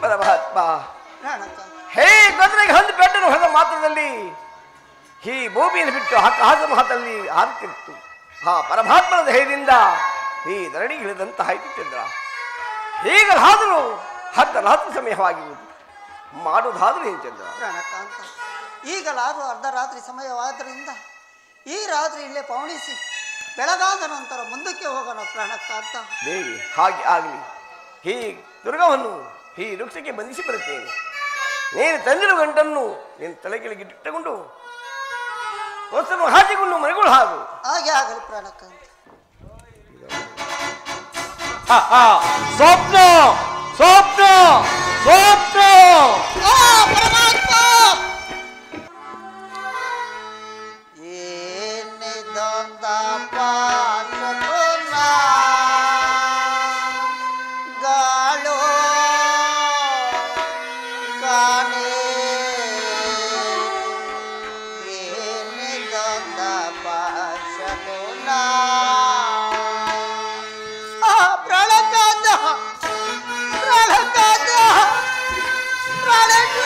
ಪರಮಾತ್ಮ ಹೇ ಗದ್ರಿಗೆ ಒಂದು ಪೆಟ್ಟನ್ನು ಹೊಡೆದ ಮಾತ್ರದಲ್ಲಿ ಈ ಭೂಮಿಯನ್ನು ಬಿಟ್ಟು ಆಕಾಶ ಮಹತಲ್ಲಿ ಹಾರುತ್ತಿತ್ತು. ಆ ಪರಮಾತ್ಮನ ಧೈರ್ಯದಿಂದ ಈ ಧರಣಿ ಇಳಿದಂತಾಯಿತು ಚಂದ್ರ. ಹೀಗಲಾದರೂ ಅರ್ಧ ರಾತ್ರಿ ಸಮಯವಾಗಿರುವುದು, ಮಾಡುವುದಾದರೂ ಏನು ಚಂದ್ರ? ಪ್ರಾಣಕಾಂತ, ಈಗಲಾದರೂ ಅರ್ಧರಾತ್ರಿ ಸಮಯವಾದ್ದರಿಂದ ಈ ರಾತ್ರಿ ಇಲ್ಲೇ ಪವಣಿಸಿ ಬೆಳಗಾದ ನಂತರ ಮುಂದಕ್ಕೆ ಹೋಗೋಣ ಪ್ರಾಣಕಾಂತ. ದೇವಿ ಹಾಗೆ ಆಗಲಿ. ಈ ದುರ್ಗವನ್ನು ಈ ವೃಕ್ಷಕ್ಕೆ ಬಂಧಿಸಿ ಬರುತ್ತೇನೆ. ನೀನು ತಂದಿರುವ ಗಂಟನ್ನು ನೀನು ತಲೆ ಕೆಳಗಿಟ್ಟುಕೊಂಡು ವಸ್ತುವನ್ನು ಹಾಕಿಕೊಂಡು ಮನೆಗಳು ಹಾಗು. ಹಾಗೆ ಆಗಲಿ ಪ್ರಾಣಕಾಂತ. ಸ್ವಪ್ನ ಸ್ವಪ್ನ ಸ್ವಪ್ನ ಪರಮಾತ್ಮ ಏನಿದೊಂದ ಪಾಶಕುನ ಗಾಳು ಕಾಣೆ ಏನಿದೊಂದ ಪಾಶಕುನ ಪ್ರಣಕಾದ ಪ್ರಣಕಾದ ಪ್ರಾಣಕ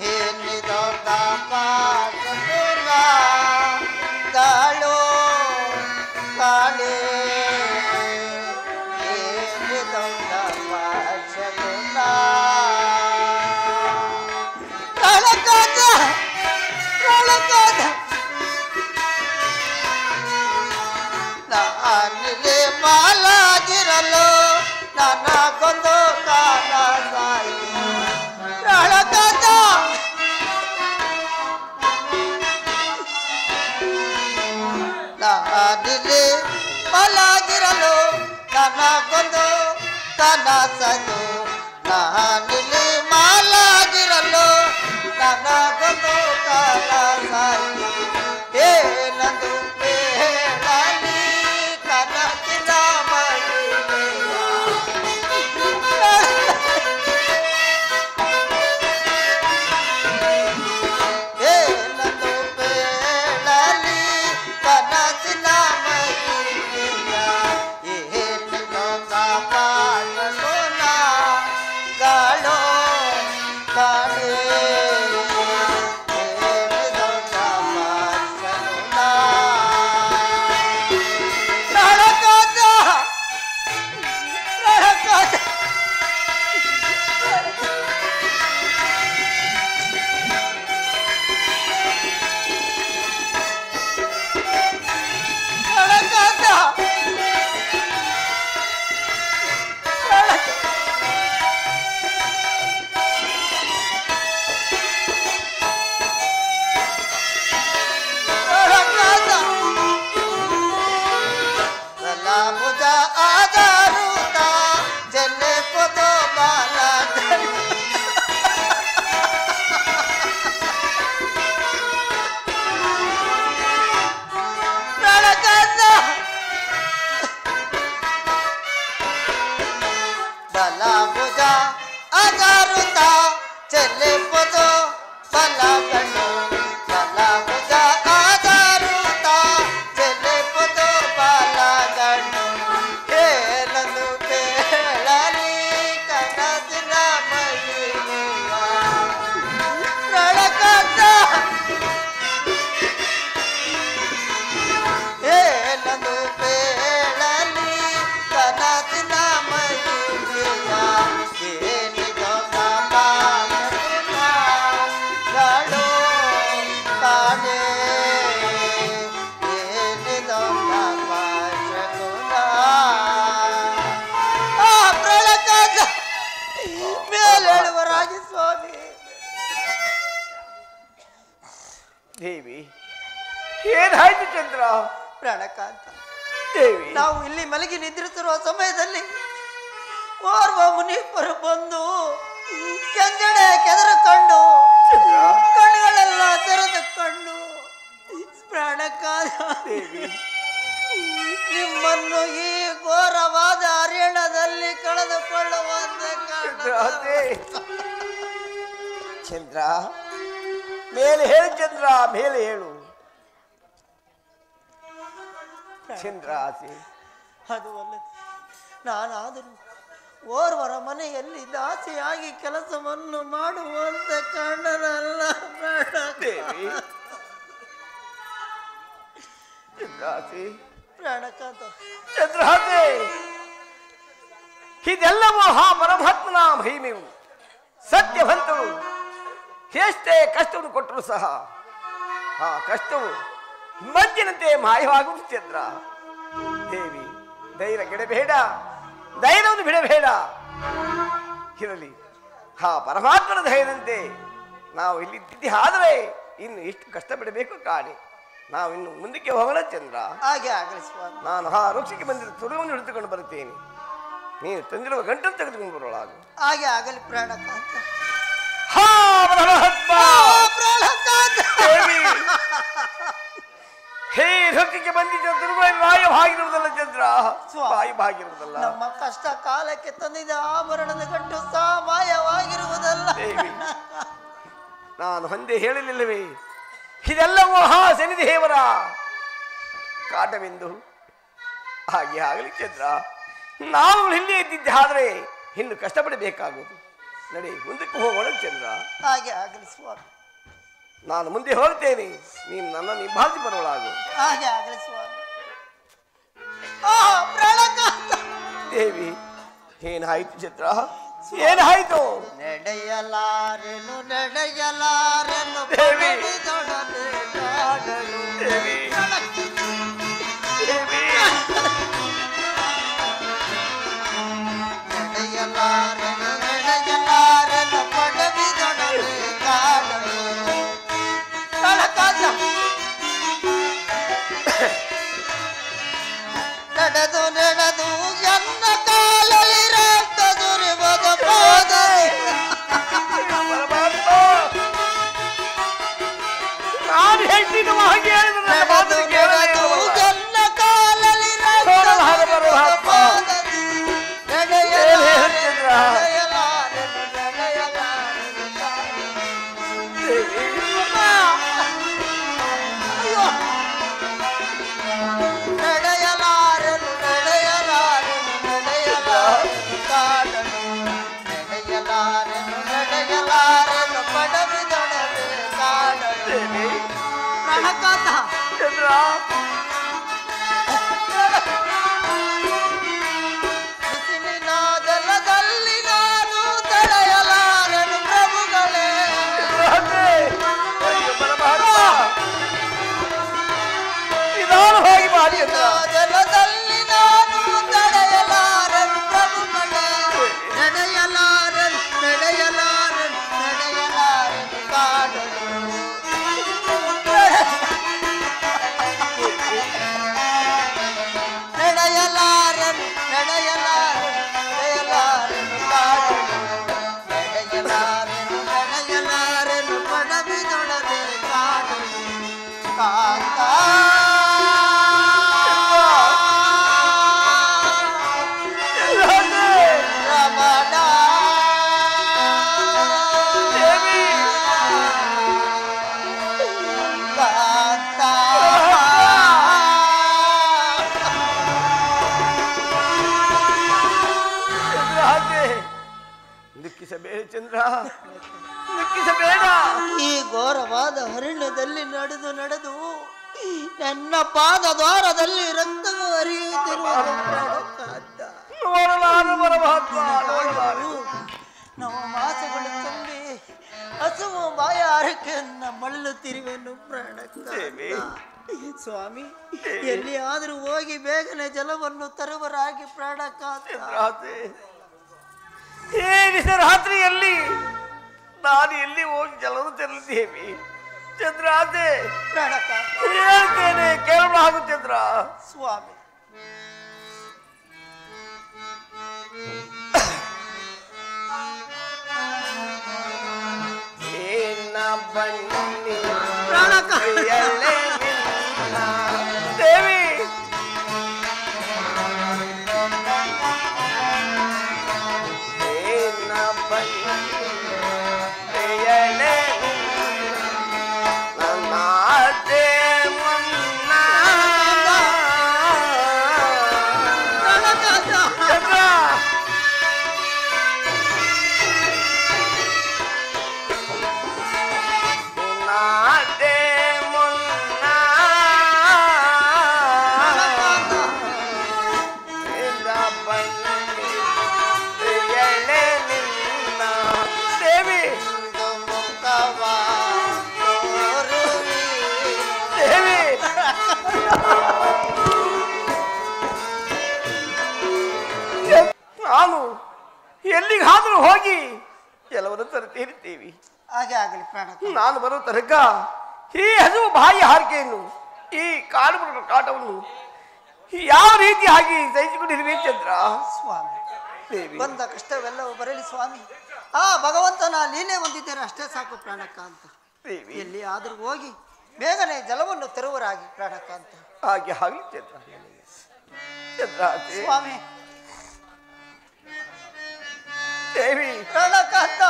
ಏನಿದೊಂದ ಪಾಶಕುನ ಗಾಳು ಕಾಣೆ ಏನಿದೊಂದ ಪಾಶಕುನ ಪ್ರಾಣಕಾದ ಪ್ರಾಣಕಾದ ನಾನಿಲೆ ಮಾಲಾಗಿರಲು ನನಗೊಂದು ಕಾಲ ಸಾಯಿ ಪ್ರಾಣಕಾದ ನಾನಿಲೆ ಮಾಲಾಗಿರಲು ನನಗೊಂದು ಕನಸದು ನಾನಿಲೆ ಮಾಲಾಗಿರಲು ನನಗೊಂದು ಕನಸಾಯಿ ಏನಂದು ಹೇಳಲಿ ಕನಸಿನ ಮಹಿಮೆಯ ಏನಂದು ಹೇಳಲಿ ಕನಸಿನ ಮಹಿಮೆಯ ಏನಿದೊಂದ ಪಾಶಕುನ ಗಾಳು ಕಾಣೆ ಏನಿದೊಂದ ಪಾಶಕುನ ಪ್ರಾಣಕಾದ ಪ್ರಾಣಕಾದ ಪ್ರಾಣಕಾದ ಪ್ರಾಣಕಾದ ಬಲಭುಜ ಆಧಾರುತ ಜಲೆ ಪದ ಬಾಲ ಪ್ರಾಣಕಾದ ಬಲಭುಜ ಆಧಾರುತ ಜಲೆ ಪದ ಬಲಗಣ್ಣು ಬಲಭುಜ ಆಧಾರುತ ಜಲೆ ಪದ ಬಲಗಣ್ಣು ಏನಂದು ಕೇಳಲಿ ಕನಸಿನ ಮಹಿಮೆಯ ಪ್ರಾಣಕಾದ ಏನಂದು ಕೇಳಲಿ ಕನಸಿನ ಮಹಿಮೆಯ ಏನಿದೊಂದ ಪಾಶಕುನ ಗಾಳು ಕಾಣೆ ಏನಿದೊಂದ ಪಾಶಕುನ ಪ್ರಾಣಕಾದ ಮೇಲೇಳುವ ರಾಜಸ್ವಾಮಿ ದೇವಿ ಏನಾಯ್ತು ಚಂದ್ರ? ಪ್ರಾಣಕಾಂತ, ದೇವಿ ನಾವು ಇಲ್ಲಿ ಮಲಗಿ ನಿದ್ರಿಸಿರುವ ಸಮಯದಲ್ಲಿ ಓರ್ವ ಮುನೀಪರು ಬಂದು ಕೆಂಜಡೆ ಕೆದರಿಕೊಂಡು ಕಣ್ಣುಗಳೆಲ್ಲ ತೆರೆದುಕೊಂಡು ಪ್ರಾಣಕ್ಕಾದ ದೇವಿ ನಿಮ್ಮನ್ನು ಈ ಘೋರವಾದ ಅರಣ್ಯದಲ್ಲಿ ಕಳೆದುಕೊಳ್ಳುವಂತ ಚಂದ್ರಾತೆ. ಚಂದ್ರ ಮೇಲೆ ಹೇಳು ಚಂದ್ರ, ಮೇಲೆ ಹೇಳು ಚಂದ್ರಾತೆ. ಅದು ಅಲ್ಲದೆ ನಾನಾದರೂ ಓರ್ವರ ಮನೆಯಲ್ಲಿ ದಾಸಿಯಾಗಿ ಕೆಲಸವನ್ನು ಮಾಡುವಂತ ಕಾರಣನಲ್ಲ ದೇವಿ ಚಂದ್ರಾತೆ. ಪ್ರಾಣಕಾಂತ ಚಂದ್ರಾತೆ, ಇದೆಲ್ಲವೂ ಆ ಪರಮಾತ್ಮನ ಮಹಿಮೆಯು. ಸತ್ಯವಂತರು ಎಷ್ಟೇ ಕಷ್ಟವನ್ನು ಕೊಟ್ಟರು ಸಹ ಆ ಕಷ್ಟವು ಮಂಜಿನಂತೆ ಮಾಯವಾಗುವುದು ಚಂದ್ರ. ದೇವಿ ಧೈರ್ಯ ಕೆಡಬೇಡ, ಧೈರ್ಯವನ್ನು ಬಿಡಬೇಡ. ಇರಲಿ ಆ ಪರಮಾತ್ಮನ ಧೈರ್ಯದಂತೆ ನಾವು ಇಲ್ಲಿದ್ದಿದ್ದೆ. ಆದರೆ ಇನ್ನು ಎಷ್ಟು ಕಷ್ಟ ಬಿಡಬೇಕು ಕಾಣೆ. ನಾವು ಇನ್ನು ಮುಂದಕ್ಕೆ ಹೋಗೋಣ ಚಂದ್ರ. ಹಾಗೆ ಆಗಲಿ ಸ್ವಾಮಿ. ನಾನು ಆ ವೃಕ್ಷಕ್ಕೆ ಬಂದಿರುವ ತುರುವನ್ನು ಹಿಡಿದುಕೊಂಡು ಬರುತ್ತೇನೆ. ನೀನು ತಂದಿರುವ ಗಂಟನ್ನು ತೆಗೆದುಕೊಂಡು ಬರೋಳಾಗು. ಹಾಗೆ ಆಗಲಿ ಪ್ರಾಣಕಾಂತ. ಹಾ ಪರಮಾತ್ಮ. ದೇವಿ, ಹೇ ವೃಕ್ಷಕ್ಕೆ ಬಂದಿದ್ದ ತುರುಗಳು ಮಾಯವಾಗಿರುವುದಲ್ಲ ಚಂದ್ರ, ಮಾಯವಾಗಿರುವುದಲ್ಲ. ನಮ್ಮ ಕಷ್ಟ ಕಾಲಕ್ಕೆ ತಂದಿದ್ದ ಆಭರಣದ ಗಂಟು ಸಹ ಮಾಯವಾಗಿರುವುದಲ್ಲ. ದೇವಿ, ನಾನು ಒಂದೇ ಹೇಳಲಿಲ್ಲವೇ ಇದೆಲ್ಲವೂ ಹಾ ಶನಿದೇವರ ಕಾಟವೆಂದು? ಹಾಗೆ ಆಗಲಿ ಚಂದ್ರ, ನಾವು ಇಲ್ಲೇ ಇದ್ದಿದ್ದೆ. ಆದರೆ ಇನ್ನು ಕಷ್ಟಪಡಬೇಕಾಗುವುದು. ನಡೆ ಮುಂದಕ್ಕೆ ಹೋಗೋಣ ಚಂದ್ರ. ಹಾಗೆ ಆಗಲಿ ಸ್ವಾಮಿ. ನಾನು ಮುಂದೆ ಹೋಗ್ತೇನೆ, ನೀನು ನನ್ನ ನಿಭಾಯಿಸಿ ಬರೋಳಾಗು. ಹಾಗೆ ಆಗಲಿ ಸ್ವಾಮಿ. ಪ್ರಾಣಕಾಂತ. ದೇವಿ ಏನಾಯ್ತು ಚಂದ್ರ, ಏನಾಯ್ತು? ನಡೆಯಲಾರೆನು ನಡೆಯಲಾರೆನು ದೇವಿ. ಪಡೆದೊಡನೆ ಕಾಡಲು. ದೇವಿ, ದೇವಿ, ನಡೆಯಲಾರೆನು ನಡೆಯಲಾರೆನು ಪಡೆದೊಡನೆ ಕಾಡಲು. ಪ್ರಾಣಕಾಂತ. ನಡೆದು ನಡೆದು ಎನ್ನ ಕಾಲಲ್ಲಿ ರಕ್ತ ಸುರಿವದ ಪಾದ. ಪರಮಾತ್ಮ, ನಾನು ಹೇಳ್ತೀನಿ ಹಾಗೆ ಹೇಳಿದ್ರೆ ನನ್ನ ಮಾತು ನಡೆದು ಕೇಳಲೇ ನಡೆದು ಇಲ್ಲವಲ್ಲ? ಎನ್ನ ಕಾಲಲ್ಲಿ ರಕ್ತ ಸೋಲಲಾರ ಸುರಿವದ ಪರಮಾತ್ಮ. ಪಾದದಿ. ಏನು ಹೇಳ್ತಿದ್ರ? ನಡೆಯಲಾರೆನು ನಡೆಯಲಾರೆನು ಕಾಡಲು. ದೇವಿ, ಅಯ್ಯೋ. ನಡೆಯಲಾರೆನು ನಡೆಯಲಾರೆನು ನಡೆಯಲಾರೆನು ಕಾಡಲು. ನಡೆಯಲಾರೆನು ನಡೆಯಲಾರೆನು ಪಡವಿದೊಡನೆ ಕಾಡಲು. ದೇವಿ, ಪ್ರಾಣಕಾಂತ. ಚಂದ್ರ, ಬಿಸಿಲಿನ ಜಲದಲ್ಲಿ ನಾನು ತಡೆಯಲಾರೆನು ಪ್ರಭುಗಳೇ. ಚಂದ್ರಾತೆ. ಅಯ್ಯೋ ಪರಮಾತ್ಮ, ನಿಧಾನವಾಗಿ ಮಾಡಿ ಚಂದ್ರ. ಜಲದಲ್ಲಿ ನಾನು ತಡೆಯಲಾರೆನು ಪ್ರಭುಗಳೇ. ನಡೆಯಲಾರೆನು ನಡೆಯಲಾರೆನು ನಡೆಯಲಾರೆನು ಕಾಡಲು. ನಡೆಯಲಾರೆನು ನಡೆಯಲಾರೆನು ನಡೆಯಲಾರೆನು ಕಾಡಲು. ನಡೆಯಲಾರೆನು ನಡೆಯಲಾರೆನು ಪಡವಿದೊಡನೆ ಕಾಡಲು. ಕಾಂತ. ಚಂದ್ರಾತೆ. ರಮಣ. ದೇವಿ, ಕಾಂತ. ಚಂದ್ರಾತೆ, ದುಃಖಿಸಬೇಡ ಚಂದ್ರ, ದುಃಖಿಸಬೇಡ. ಈ ಘೋರವಾದ ಅರಣ್ಯದಲ್ಲಿ ನಡೆದು ನಡೆದು ನನ್ನ ಪಾದದ್ವಾರದಲ್ಲಿ ರಕ್ತವು ಹರಿಯುತ್ತಿರುವುದು ಪ್ರಾಣಕಾಂತ. ನೋಡಲಾರು ಪರಮಾತ್ಮ, ನೋಡಲಾರು. ನಮ್ಮ ಮಾಸಗಳು ತುಂಬಿ ಹಸುವು ಬಾಯ ಆರಕ್ಕೆನ್ನ ಮಳ್ಳುತ್ತಿರುವೆನು ದೇವಿ. ಪ್ರಾಣಕಾಂತ. ಸ್ವಾಮಿ, ಎಲ್ಲಿಯಾದರೂ ಹೋಗಿ ಬೇಗನೆ ಜಲವನ್ನು ತರುವರಾಗಿ ಪ್ರಾಣಕಾಂತ. ಚಂದ್ರಾತೆ, ಈ ದಿವಸ ರಾತ್ರಿಯಲ್ಲಿ ನಾನು ಎಲ್ಲಿ ಹೋಗಿ ಜಲವನ್ನು ತರಲಿದ್ದೇವೆ ಚಂದ್ರಾತೆ? ಪ್ರಾಣಕಾಂತ. ಹೇಳ್ತೇನೆ ಕೇಳಲು ಆಗುತ್ತೆ ಚಂದ್ರ. ಸ್ವಾಮಿ, ಏನ ಬನ್ನಿ ಪ್ರಾಣಕಾಂತ. ಪ್ರಿಯಳೇ ನಿನ್ನ ಎಲ್ಲಿಗಾದರೂ ಹೋಗಿ ಎಲ್ಲವನ್ನು ತರುತ್ತೇನೆ. ಹಾಗೆ ಆಗಲಿ ಪ್ರಾಣಕ. ನಾನು ಬರೋ ತನಕ ಈ ಹಸು ಬಾಯಿ ಹಾರಿಕೆಯನ್ನು, ಈ ಕಾಡು ಕಾಟವನ್ನು ಯಾವ ರೀತಿಯಾಗಿ ಸಹಿಸಿಕೊಂಡಿರುವೆ ಚಂದ್ರ? ಸ್ವಾಮಿ, ದೇವಿ, ಬಂದ ಕಷ್ಟವೆಲ್ಲವೂ ಬರಲಿ ಸ್ವಾಮಿ. ಆ ಭಗವಂತನ ಲೀಲೆ ಹೊಂದಿದ್ದೇನೆ ಅಷ್ಟೇ ಸಾಕು ಪ್ರಾಣಕ ಅಂತ. ದೇವಿ, ಎಲ್ಲಿ ಆದರೂ ಹೋಗಿ ಬೇಗನೆ ಜಲವನ್ನು ತೆರುವರಾಗಿ ಪ್ರಾಣಕ ಅಂತ. ಹಾಗೆ ಆಗಲಿ ಚಂದ್ರ. ಚಂದ್ರ ಸ್ವಾಮಿ, ದೇವಿ, ಪ್ರಾಣಕ ಅಂತ.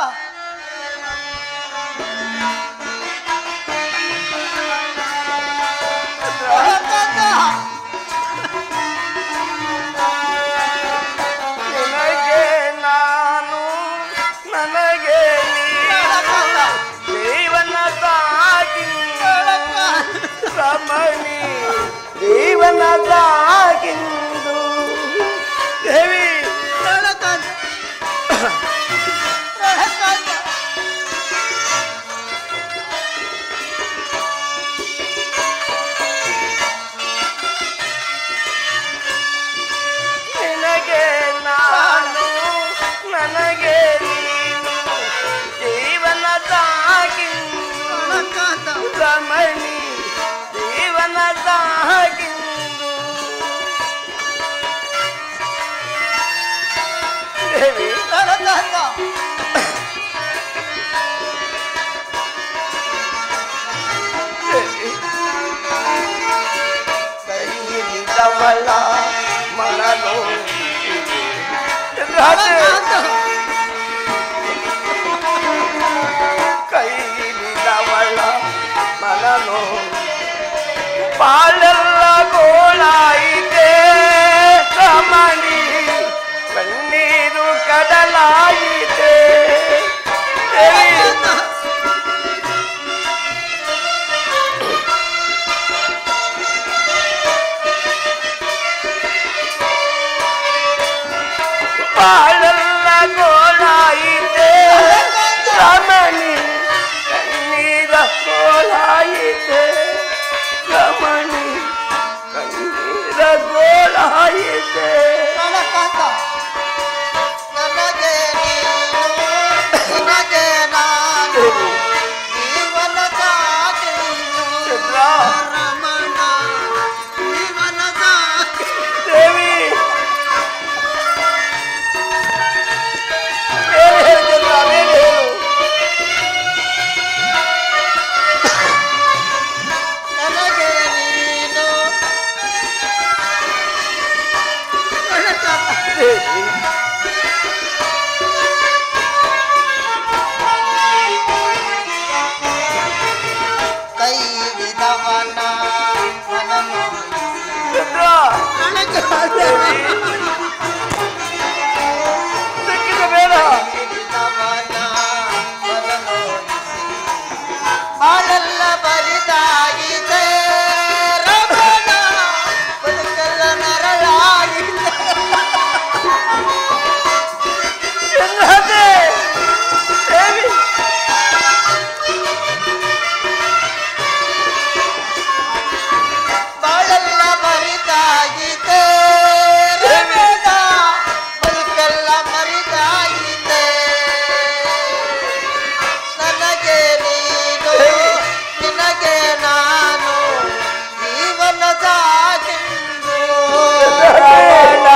ಪ್ರಾಣಕ ಅಂತ. ನಿನಗೆ ನಾನು, ನನಗೆ ಜೀವನ ಸಾಗಿ ರಮಣಿ ಜೀವನ ಸಾಗಿಂದು. ದೇವಿ, ಪ್ರಾಣಕ ಅಂತ. ಪ್ರಾಣಕ ಅಂತ. ನಿನಗೆ ನಾನು, ನನಗೆ ನೀನು ಜೀವನ ಸಾಗಿಂದು ಪ್ರಾಣಕ ಅಂತ. ರಮಣಿ ಜೀವನ ಸಾಗಿಂದು. ದೇವಿ, ಪ್ರಾಣಕ ಅಂತ. ಕೈಯಿದ್ದವಳ ಮನನು ಕೈಯಿದ್ದವಳ ಮನನು ಬಾಳೆಲ್ಲ ಗೋಳಾಯಿತೆ ರಮಣಿ ಕಣ್ಣೀರು ಕಡಲಾಯಿತೆ. ಬಾಳೆಲ್ಲ ಗೋಳಾಯಿತೆ ರಮಣಿ ಕಣ್ಣೀರ ಗೋಳಾಯಿತೆ. ರಮಣಿ ಕಣ್ಣೀರ ಗೋಳಾಯಿತೆ. ಪ್ರಾಣಕ ಅಂತ. ನನಗೆ ನೀನು, ನಿನಗೆ ನಾನು ಜೀವನ ಸಾಗಿ ಚಂದ್ರ, ರಮಣ ಜೀವನ ಸಾಗಿ. ದೇವಿ, ಬೇರೆ ಹೇಳು ಚಂದ್ರ, ಬೇರೆ ಹೇಳು. ನನಗೆ ನೀನು ಪ್ರಾಣಕ ಅಂತ. ದೇವಿ, ಕೈ ಬಿದವನ ಮನನು ಚಂದ್ರ, ಪ್ರಾಣಕ ದೇವಿ, ಸಿಕ್ಕಿದ ಬೇಡ. ಬಿದವನ ಮನನು ಬಾಳೆಲ್ಲ ಬರಿದಾಗಿದೆ ರಮಣ ಬದುಕೆಲ್ಲ ನರಳಾಗಿದೆ. ಚಂದ್ರತೆ, ದೇವಿ, ಬಾಳೆಲ್ಲ ಬರಿದಾಗಿದೆ ರಮಣ ಬದುಕೆಲ್ಲ ಮರಿದಾಗಿದೆ. ನನಗೆ ನೀನು, ನಿನಗೆ ನಾನು ಜೀವನ ಸಾಗಿಂದು. ಜೀವನ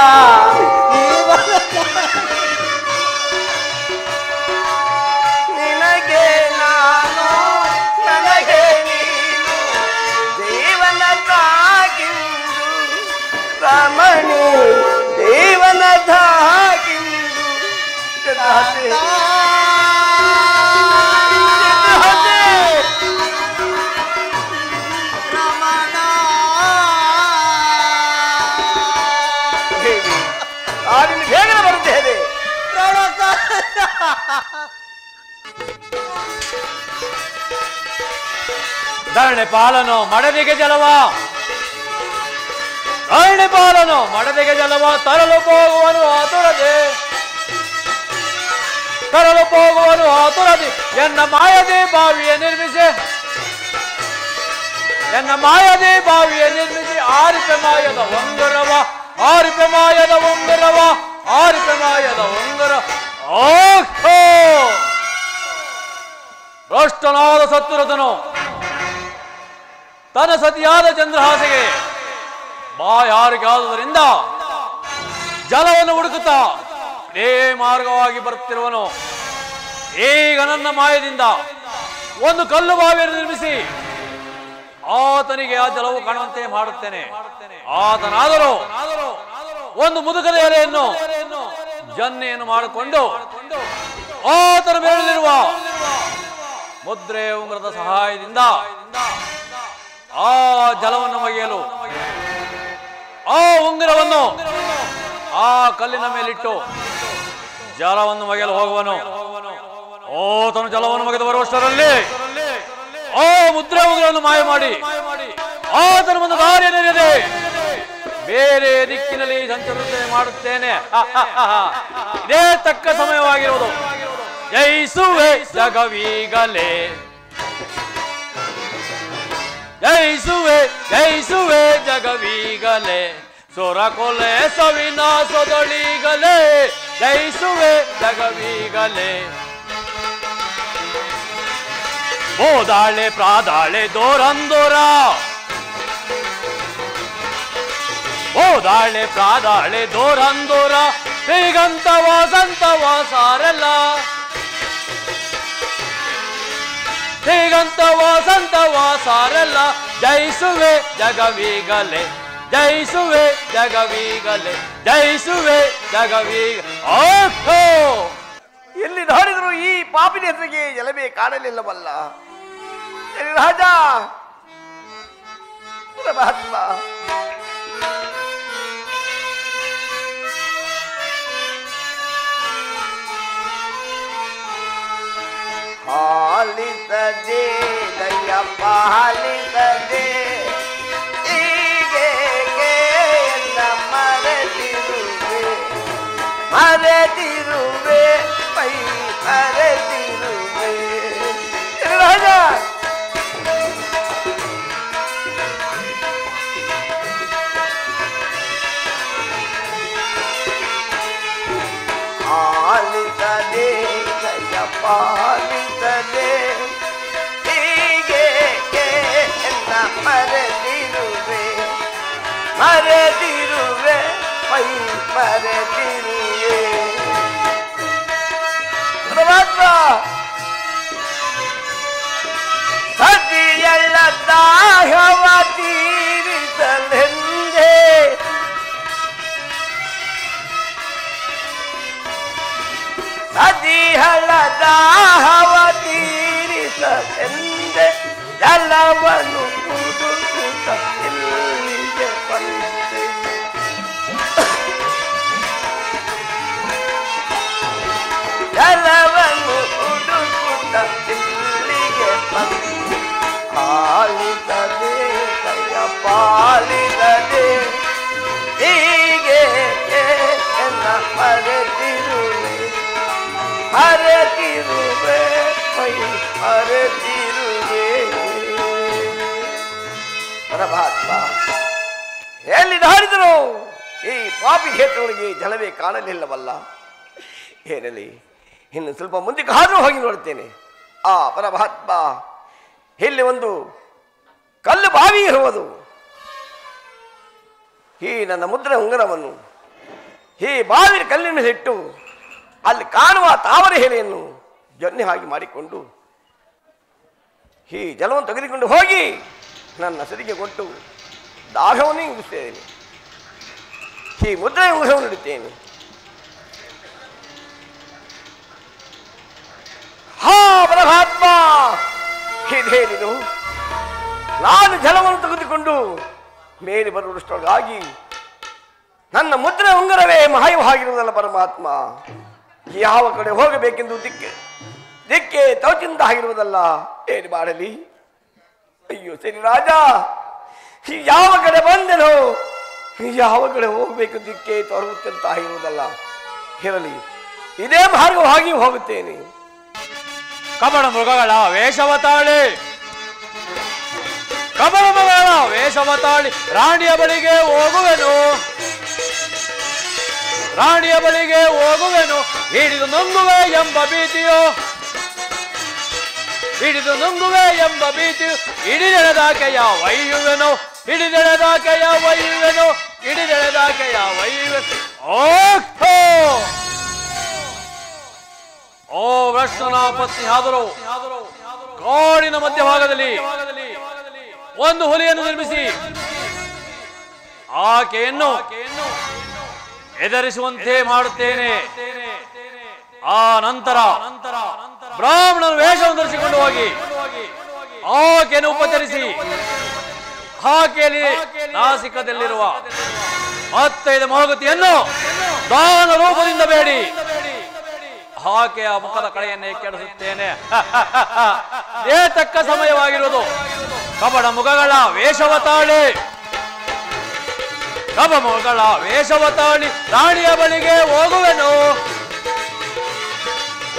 ನಿನಗೆ ನಾನು, ನನಗೆ ನೀನು ಜೀವನ ಸಾಗಿಂದು ರಮಣಿ ಜೀವನ ಸಾಗಿಂದು. ಚಂದ್ರತೆ, ರಮಣ. ದೇವಿ, ನಾನು ಬೇಗನೆ ಬರುತ್ತೇನೆ. ಪ್ರಾಣಕ. ಧರಣಿ ಪಾಲನು ಮಡದಿಗೆ ಜಲವ, ಧರಣಿ ಪಾಲನು ಮಡದಿಗೆ ಜಲವ ತರಲು ಹೋಗುವನು ಆತುರದೆ, ತರಲು ಹೋಗುವನು ಆತುರದೆ. ಎನ್ನ ಮಾಯದೆ ಬಾವಿಯ ನಿರ್ಮಿಸಿ, ಎನ್ನ ಮಾಯದೆ ಬಾವಿಯ ನಿರ್ಮಿಸಿ ಆರಿಪೆ ಮಾಯದ ಒಂಗುರವ, ಆರಿಪೆ ಮಾಯದ ಒಂಗುರವ, ಆರಿಪೆ ಮಾಯದ ಒಂಗುರ, ಭ್ರಷ್ಟನಾದ ಸತ್ಯರಥನು ತನ್ನ ಸತಿಯಾದ ಚಂದ್ರಹಾಸೆಗೆ ಬಾಯಾರಿಕೆಯಾದುದರಿಂದ ಜಲವನ್ನು ಹುಡುಕುತ್ತಾ ಇದೇ ಮಾರ್ಗವಾಗಿ ಬರುತ್ತಿರುವನು. ಈಗ ನನ್ನ ಮಾಯದಿಂದ ಒಂದು ಕಲ್ಲು ಬಾವಿಯನ್ನು ನಿರ್ಮಿಸಿ ಆತನಿಗೆ ಆ ಜಲವು ಕಾಣುವಂತೆ ಮಾಡುತ್ತೇನೆ. ಆತನಾದರೂ ಒಂದು ಮುದುಕದ ಎಲೆಯನ್ನು ಜನ್ನೆಯನ್ನು ಮಾಡಿಕೊಂಡು ಆತನ ಮೇಲಿರುವ ಮುದ್ರೆ ಉಂಗುರದ ಸಹಾಯದಿಂದ ಆ ಜಲವನ್ನು ಒಗೆಯಲು ಆ ಉಂಗುರವನ್ನು ಆ ಕಲ್ಲಿನ ಮೇಲಿಟ್ಟು ಜಲವನ್ನು ಒಗೆಯಲು ಹೋಗುವನು. ಆತನು ಜಲವನ್ನು ಒಗೆದು ಬರುವಷ್ಟರಲ್ಲಿ ಆ ಮುದ್ರೆ ಉಂಗುರವನ್ನು ಮಾಯ ಮಾಡಿ ಆತನ ಒಂದು ದಾರಿಯನ್ನಿದೆ ಬೇರೆ ದಿಕ್ಕಿನಲ್ಲಿ ಸಂಚರಿಸುತ್ತೇನೆ ಮಾಡುತ್ತೇನೆ. ಇದೇ ತಕ್ಕ ಸಮಯವಾಗಿರುವುದು. ಜಯಿಸುವೆ ಜಗವೀಗಲೇ, ಜಯಿಸುವೆ ಜಯಿಸುವೆ ಜಗವೀಗಲೇ, ಸೊರಕೊಲೆ ಸವಿನಾಶದೊಳಿಗಲೇ, ಜಯಿಸುವೆ ಜಗವೀಗಲೇ. ಬೋದಾಳೆ ಪ್ರಾದಾಳೆ ದೋರಂದೋರ, ಬೋದಾಳೆ ಪ್ರಾದಾಳೆ ದೋರಂದೋರ, ಶ್ರೀಗಂತ ವಾಸಂತ ವಾಸಾರಲ್ಲ, ಶ್ರೀಗಂತ ವಾಸಂತ ವಾಸಾರಲ್ಲ, ಜಯಿಸುವೆ ಜಗವೀಗಲೇ, ಜಯಿಸುವೆ ಜಗವೀಗಲೇ, ಜಯಿಸುವೆ ಜಗವೀಗ. ಎಲ್ಲಿ ನೋಡಿದ್ರು ಈ ಪಾಪಿನ ಹೆಸರಿಗೆ ಜಲವೇ ಕಾಣಲಿಲ್ಲವಲ್ಲ. ರಾಜ ಪರಮಾತ್ಮ, ಹಾಲಿಸದೆ ದಯ್ಯಪ್ಪ ಹಾಲಿಸದೆ, ಹೀಗೆ ಎಲ್ಲ ಮರೆತಿರುವೆ ಮರೆತಿರುವೆ ಪೈ ಮರೆತಿರುವೆ. ರಾಜ ಹಾಲಿಸದೆ ದಯ್ಯಪ್ಪ ಹಾಲಿಸದೆ, ಹೀಗೆ ಎಲ್ಲ ಮರೆತಿರುವೆ ಮರೆತಿರುವೆ ಪೈ ಮರೆತಿರುವೆ. ಪರಮಾತ್ಮ, ಸತಿಯಲ್ಲ ದಾಹವ ತೀರಿಸಲೆಂದೇ, ಸತಿಯಲ್ಲ ದಾಹವ ತೀರಿಸಲೆಂದೇ, ಜಲವನ್ನು ಹುಡುಕುತ್ತ ಇಲ್ಲಿಗೆ ಬಂದೆ. ಜಲವನ್ನು ಹುಡುಕುತ್ತ ಇಲ್ಲಿಗೆ ಬಂದೆ. ಹಾಲಿಸದೆ ಕೈಯ ಪಾಲಿಸದೆ, ಹೀಗೆ ಎನ್ನ ಮರೆತಿರುವೆ ಮರೆತಿರುವೆ ಮೈ ಮರೆತಿರುವೆ. ಪರಮಾತ್ಮ, ಎಲ್ಲಿ ದಾರಿದರು ಈ ಪಾಪಿ ಕ್ಷೇತ್ರಗಳಿಗೆ ಜಲವೇ ಕಾಣಲಿಲ್ಲವಲ್ಲ. ಏನಲ್ಲಿ ಇನ್ನು ಸ್ವಲ್ಪ ಮುಂದಕ್ಕೆ ಹಾದು ಹೋಗಿ ನೋಡುತ್ತೇನೆ. ಆ ಪರಮಾತ್ಮ, ಇಲ್ಲಿ ಒಂದು ಕಲ್ಲು ಬಾವಿ ಇರುವುದು. ಈ ನನ್ನ ಮುದ್ರೆ ಉಂಗುರವನ್ನು ಈ ಬಾವಿ ಕಲ್ಲಿನ ಇಟ್ಟು ಅಲ್ಲಿ ಕಾಣುವ ತಾವರೆ ಎಲೆಯನ್ನು ಜೊನ್ನೆ ಹಾಗೆ ಮಾಡಿಕೊಂಡು ಈ ಜಲವನ್ನು ತೆಗೆದುಕೊಂಡು ಹೋಗಿ ನನ್ನ ಸರಿಗೆ ಕೊಟ್ಟು ದಾಹವನ್ನು ಇಂಗಿಸ್ತೇನೆ. ಈ ಮುದ್ರೆ ಉಂಗುರವನ್ನು ಇಡುತ್ತೇನೆ. ಹಾ ಪರಮಾತ್ಮ, ಇದೇನಿದು? ನಾನು ಜಲವನ್ನು ತೆಗೆದುಕೊಂಡು ಮೇಲೆ ಬರುವಷ್ಟೊಳಗಾಗಿ ನನ್ನ ಮುದ್ರೆ ಉಂಗುರವೇ ಮಾಯವಾಗಿರುವುದಲ್ಲ ಪರಮಾತ್ಮ. ಯಾವ ಕಡೆ ಹೋಗಬೇಕೆಂದು ದಿಕ್ಕೆ ತೋಚಿಂದ ಆಗಿರುವುದಲ್ಲ. ಏನು ಮಾಡಲಿ? ಅಯ್ಯೋ ಸರಿ ರಾಜ, ಯಾವ ಕಡೆ ಬಂದೆನೋ ಯಾವ ಕಡೆ ಹೋಗಬೇಕು ದಿಕ್ಕೆ ತೋರುತ್ತಂತ ಆಗಿರುವುದಲ್ಲ. ಇರಲಿ, ಇದೇ ಮಾರ್ಗವಾಗಿ ಹೋಗುತ್ತೇನೆ. ಕಬಡ ಮೃಗಗಳ ವೇಷವತಾಳಿ, ಕಬಡ ಮೃಗಗಳ ವೇಷವತಾಳಿ, ರಾಣಿಯ ಬಳಿಗೆ ಹೋಗುವೆನು. ರಾಣಿಯ ಬಳಿಗೆ ಹೋಗುವೆನು ಹಿಡಿದು ನುಂಗುವೆ ಎಂಬ ಭೀತಿಯೋ ಹಿಡಿದು ನುಂಗುವೆ ಎಂಬ ಭೀತಿಯು ಹಿಡಿದೆಳೆದಾಕೆಯ ವೈಯುವೆನು ಹಿಡಿದೆಳೆದಾಕೆಯ ವೈಯುವೆನು ಹಿಡಿದೆಳೆದಾಕೆಯ ವೈಯುವೆನು ಓ ವೃಷ್ಣನ ಪತ್ನಿ ಆದರೂ ಕಾಡಿನ ಮಧ್ಯಭಾಗದಲ್ಲಿ ಒಂದು ಹುಲಿಯನ್ನು ನಿರ್ಮಿಸಿ ಆಕೆಯನ್ನು ಎದುರಿಸುವಂತೆ ಮಾಡುತ್ತೇನೆ. ಆ ನಂತರ ಬ್ರಾಹ್ಮಣರು ವೇಷವನ್ನು ಧರಿಸಿಕೊಂಡು ಹೋಗಿ ಆಕೆಯನ್ನು ಉಪಚರಿಸಿ ಆಕೆಯಲ್ಲಿ ನಾಸಿಕದಲ್ಲಿರುವ 15 ಮೋಗತಿಯನ್ನು ದಾನ ರೂಪದಿಂದ ಬೇಡಿ ಆಕೆಯ ಮುಖದ ಕಳೆಯನ್ನೇ ಕೆಡಿಸುತ್ತೇನೆ. ತಕ್ಕ ಸಮಯವಾಗಿರುವುದು. ಕಪಟ ಮುಖಗಳ ವೇಷವತಾಳಿ ಕಪಮಗಳ ವೇಷವತಾಳಿ ರಾಣಿಯ ಬಳಿಗೆ ಹೋಗುವೆನು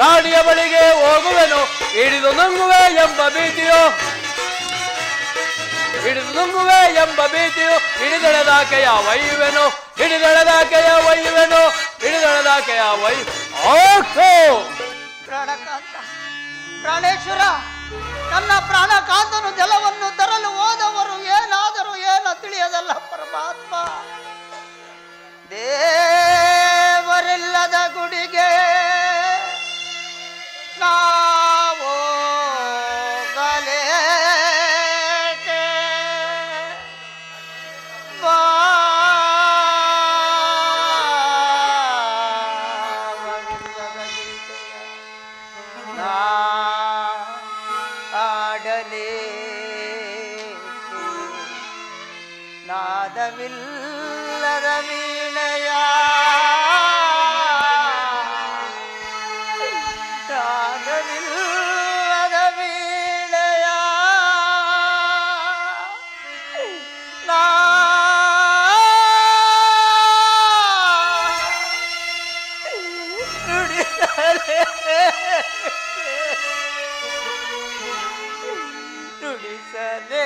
ರಾಣಿಯ ಬಳಿಗೆ ಹೋಗುವೆನು ಹಿಡಿದು ನುಂಗುವೆ ಎಂಬ ಭೀತಿಯೋ ಹಿಡಿದು ನುಂಗುವೆ ಎಂಬ ಭೀತಿಯು ಹಿಡಿದೆಳೆದಾಕೆಯ ವೈಯುವೆನು ಹಿಡಿದೆಳೆದಾಕೆಯ ವೈಯುವೆನು ಹಿಡಿದೆಳೆದಾಕೆಯ ವೈ ಪ್ರಾಣಕಾಂತ ಪ್ರಾಣೇಶ್ವರ, ನನ್ನ ಪ್ರಾಣಕಾಂತನು ಜಲವನ್ನು ತರಲು ಹೋದವರು ಏನಾದರೂ ಏನು ತಿಳಿಯದಲ್ಲ ಪರಮಾತ್ಮ. ದೇವರಿಲ್ಲದ ಗುಡಿಗೆ ನಾವು ನಾದವಿಲ್ಲದ ವೀಣೆಯ ನಾದವಿಲ್ಲದ ವೀಣೆಯ ನುಡಿಸಲೇ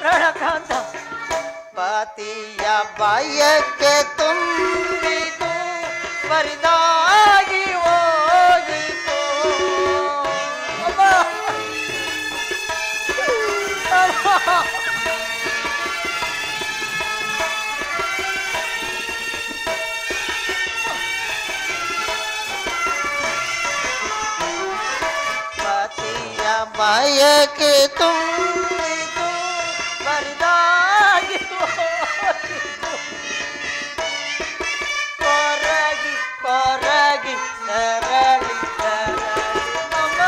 ಪ್ರಾಣಕಾಂತ ಪತಿಯ ಬಯಕೆ ತುಂಬಿತು ಬರಿದಾಗಿ ಹೋಗಿತು. ಪತಿಯ ಬಯಕೆ ತುಂಬಿತು ಬರಿದಾಗಿ ಹೋಗಿತು. ಕೊರಗಿ ಕೊರಗಿ ತೆರಳಿ ತೆರಳಿ ಅಮ್ಮ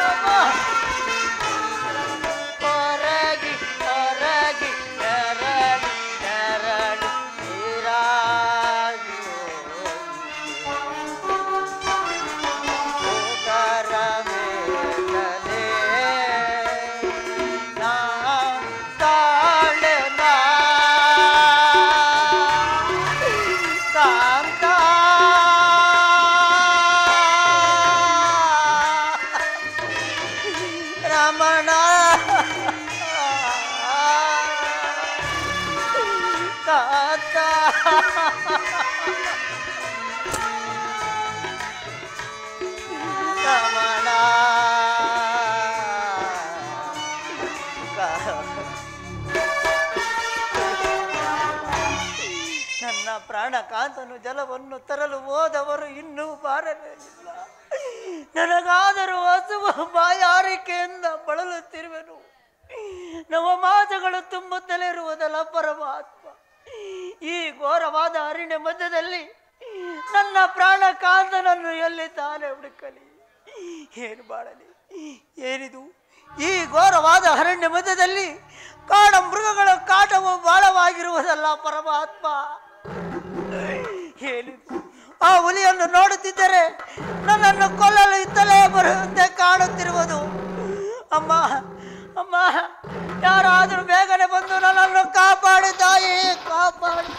ಅಮ್ಮ ಕೊರಗಿ ಕೊರಗಿ ತೆರಳಿ ತೆರಳಿ ನೀರಾಗಿ ಉದರ ಮೇಲನೆ ನಾ ತಾಳೆನ ಕಾಂತ ರಮಣ ಕಾಂತ ರಮಣ ನನ್ನ ಪ್ರಾಣಕಾಂತನು ಜಲವನ್ನು ತರಲು ಹೋದವರು ಇನ್ನೂ ಬಾರಲೇ ಇಲ್ಲ. ನನಗಾದರೂ ಹಸುವ ಬಾಯಾರಿಕೆಯಿಂದ ಬಳಲುತ್ತಿರುವೆನು. ನವಮಾಸಗಳು ತುಂಬುತ್ತಲೇ ಇರುವುದಲ್ಲ ಪರಮಾತ್ಮ. ಈ ಘೋರವಾದ ಅರಣ್ಯ ಮಧ್ಯದಲ್ಲಿ ನನ್ನ ಪ್ರಾಣಕಾಂತನನ್ನು ಎಲ್ಲಿ ತಾನೇ ಹುಡುಕಲಿ? ಏನು ಮಾಡಲಿ? ಏನಿದು ಈ ಘೋರವಾದ ಅರಣ್ಯ ಮಧ್ಯದಲ್ಲಿ ಕಾಡ ಮೃಗಗಳ ಕಾಟವು ಬಾಳವಾಗಿರುವುದಲ್ಲ ಪರಮಾತ್ಮ. ಏನಿದು ಆ ಹುಲಿಯನ್ನು ನೋಡುತ್ತಿದ್ದರೆ ನನ್ನನ್ನು ಕೊಲ್ಲಲು ಇತ್ತಲೇ ಬರುವಂತೆ ಕಾಣುತ್ತಿರುವುದು. ಅಮ್ಮ ಅಮ್ಮ, ಯಾರಾದರೂ ಬೇಗನೆ ಬಂದು ನನ್ನನ್ನು ಕಾಪಾಡಿ ತಾಯಿ, ಕಾಪಾಡಿ.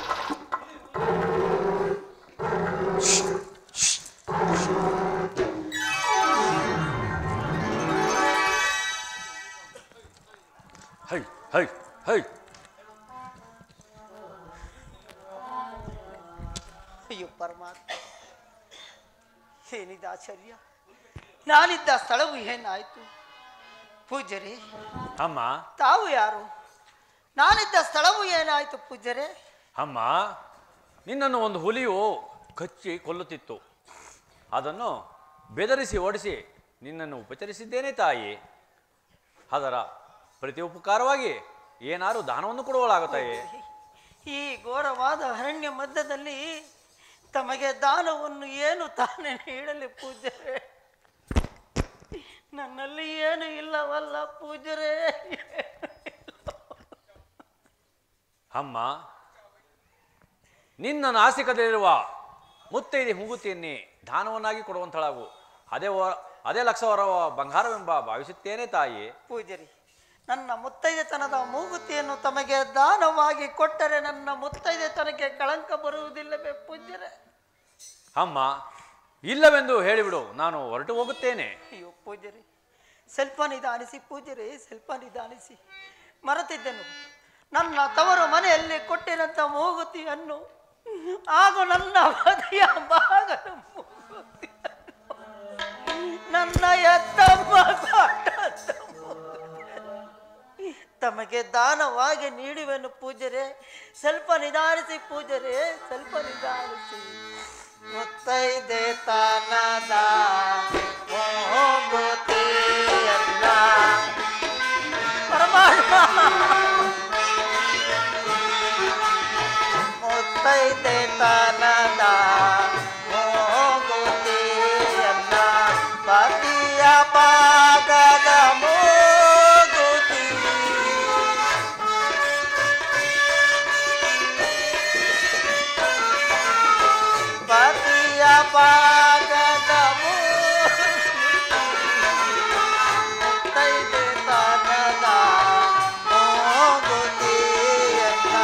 High high high. ಅಯ್ಯೋ ಪರಮಾತ್ಮ, ಏನಿದೆ ಆಶ್ಚರ್ಯ! ನಾನಿದ್ದ ಸ್ಥಳವು ಏನಾಯ್ತು? ಪೂಜ್ಯರೇ, ಅಮ್ಮ ತಾವು ಯಾರು? ನಾನಿದ್ದ ಸ್ಥಳವು ಏನಾಯ್ತು ಪೂಜ್ಯರೇ? ಅಮ್ಮ, ನಿನ್ನನ್ನು ಒಂದು ಹುಲಿಯು ಕಚ್ಚಿ ಕೊಲ್ಲುತ್ತಿತ್ತು. ಅದನ್ನು ಬೆದರಿಸಿ ಓಡಿಸಿ ನಿನ್ನನ್ನು ಉಪಚರಿಸಿದ್ದೇನೆ ತಾಯಿ. ಅದರ ಪ್ರತಿ ಉಪಕಾರವಾಗಿ ಏನಾರು ದಾನವನ್ನು ಕೊಡುವಳಾಗುತ್ತಾಯೇ? ಈ ಘೋರವಾದ ಅರಣ್ಯ ಮಧ್ಯದಲ್ಲಿ ತಮಗೆ ದಾನವನ್ನು ಏನು ತಾನೇ ನೀಡಲಿ ಪೂಜ್ಯರೇ? ನನ್ನಲ್ಲಿ ಏನು ಇಲ್ಲವಲ್ಲ ಪೂಜ್ಯರೇ. ಅಮ್ಮ, ನಿನ್ನ ನಾಸಿಕದಲ್ಲಿರುವ ಮುತ್ತೈದೆ ಮೂಗುತಿಯನ್ನೇ ದಾನವನ್ನಾಗಿ ಕೊಡುವಂತಳಾಗು. ಅದೇ ಲಕ್ಷವರ ಬಂಗಾರವೆಂಬ ಭಾವಿಸುತ್ತೇನೆ ತಾಯಿ. ಪೂಜ್ಯರಿ, ನನ್ನ ಮುತ್ತೈದೆತನದ ಮೂಗುತಿಯನ್ನು ತಮಗೆ ದಾನವಾಗಿ ಕೊಟ್ಟರೆ ನನ್ನ ಮುತ್ತೈದೆತನಕ್ಕೆ ಕಳಂಕ ಬರುವುದಿಲ್ಲವೇ ಪೂಜ್ಯರೇ? ಅಮ್ಮ, ಇಲ್ಲವೆಂದು ಹೇಳಿಬಿಡು, ನಾನು ಹೊರಟು ಹೋಗುತ್ತೇನೆ. ಅಯ್ಯೋ ಪೂಜ್ಯರಿ, ಸ್ವಲ್ಪ ನಿಧಾನಿಸಿ ಪೂಜ್ಯರಿ, ಸ್ವಲ್ಪ ನಿಧಾನಿಸಿ. ಮರೆತಿದ್ದೆನು, ನನ್ನ ತವರು ಮನೆಯಲ್ಲಿ ಕೊಟ್ಟಿರಂತ ಮೂಗುತಿಯನ್ನು ಹಾಗೂ ನನ್ನ ಬದಿಯ ಭಾಗದ ಮೂಗುತಿಯನ್ನು ನನ್ನ ಎತ್ತಮ್ಮ ತಮಗೆ ದಾನವಾಗಿ ನೀಡುವೆನು ಪೂಜ್ಯರೇ. ಸ್ವಲ್ಪ ನಿಧಾನಿಸಿ ಪೂಜ್ಯರೇ, ಸ್ವಲ್ಪ ನಿಧಾನಿಸಿ. ಮುತ್ತೈದೆ ತನದ ಮೂಗುತಿಯನ್ನ ಪರಮಾತ್ಮ, ಮುತ್ತೈದೆ ತನದ ಮೂಗುತಿಯನ್ನ ಪತಿಯ ಪಾಗದ ಮೂಗುತಿ ಪತಿಯ ಪಾಗದ ಮುತ್ತೈದೆ ತನದ ಮೂಗುತಿಯನ್ನ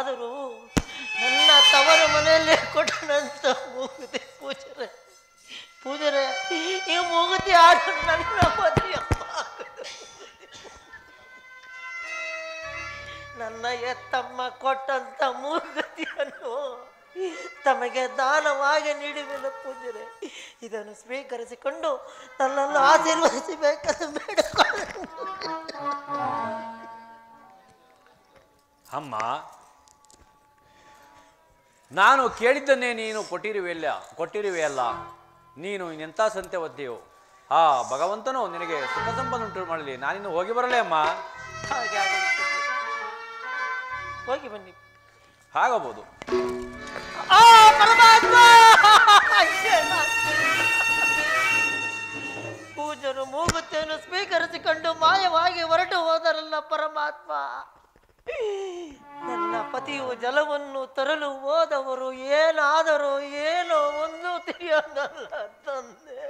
ಆದರೂ ನನ್ನ ತವರು ಮನೆಯಲ್ಲೇ ಕೊಟ್ಟನಂತ ಮೂಗುತಿ ಪೂಜರೆ ಈ ಮೂಗುತಿ ಆಡು ನನ್ನ ಮದುವೆಯಪ್ಪ. ನನ್ನ ಎತ್ತಮ್ಮ ಕೊಟ್ಟಂತ ಮೂಗುತಿಯನ್ನು ತಮಗೆ ದಾನವಾಗಿ ನೀಡುವೆನು ಪೂಜರೆ. ಇದನ್ನು ಸ್ವೀಕರಿಸಿಕೊಂಡು ನನ್ನನ್ನು ಆಶೀರ್ವದಿಸಬೇಕೆಂದು ಬೇಡಿಕೊಳ್ಳ. ಅಮ್ಮ, ನಾನು ಕೇಳಿದ್ದನ್ನೇ ನೀನು ಕೊಟ್ಟಿರುವೆಯಲ್ಲ. ನೀನು ಇನ್ನೆಂಥ ಸಂತ್ಯವತ್ತೆಯೋ. ಆ ಭಗವಂತನು ನಿನಗೆ ಸುಖ ಸಂಪನ್ನ ಉಂಟು ಮಾಡಲಿ. ನಾನಿನ್ನು ಹೋಗಿ ಬರಲೇ ಅಮ್ಮ. ಹಾಗೆ ಆಗುತ್ತದೆ. ಹೋಗಿ ಬನ್ನಿ. ಆಗಬಹುದು. ಪೂಜರು ಮೂಗುತಿಯನ್ನು ಸ್ವೀಕರಿಸಿಕೊಂಡು ಮಾಯವಾಗಿ ಹೊರಟು ಹೋದರಲ್ಲ ಪರಮಾತ್ಮ. ನನ್ನ ಪತಿಯು ಜಲವನ್ನು ತರಲು ಹೋದವರು ಏನಾದರೂ ಏನೋ ಒಂದು ತಿಳಿಯೋದಲ್ಲ ತಂದೆ.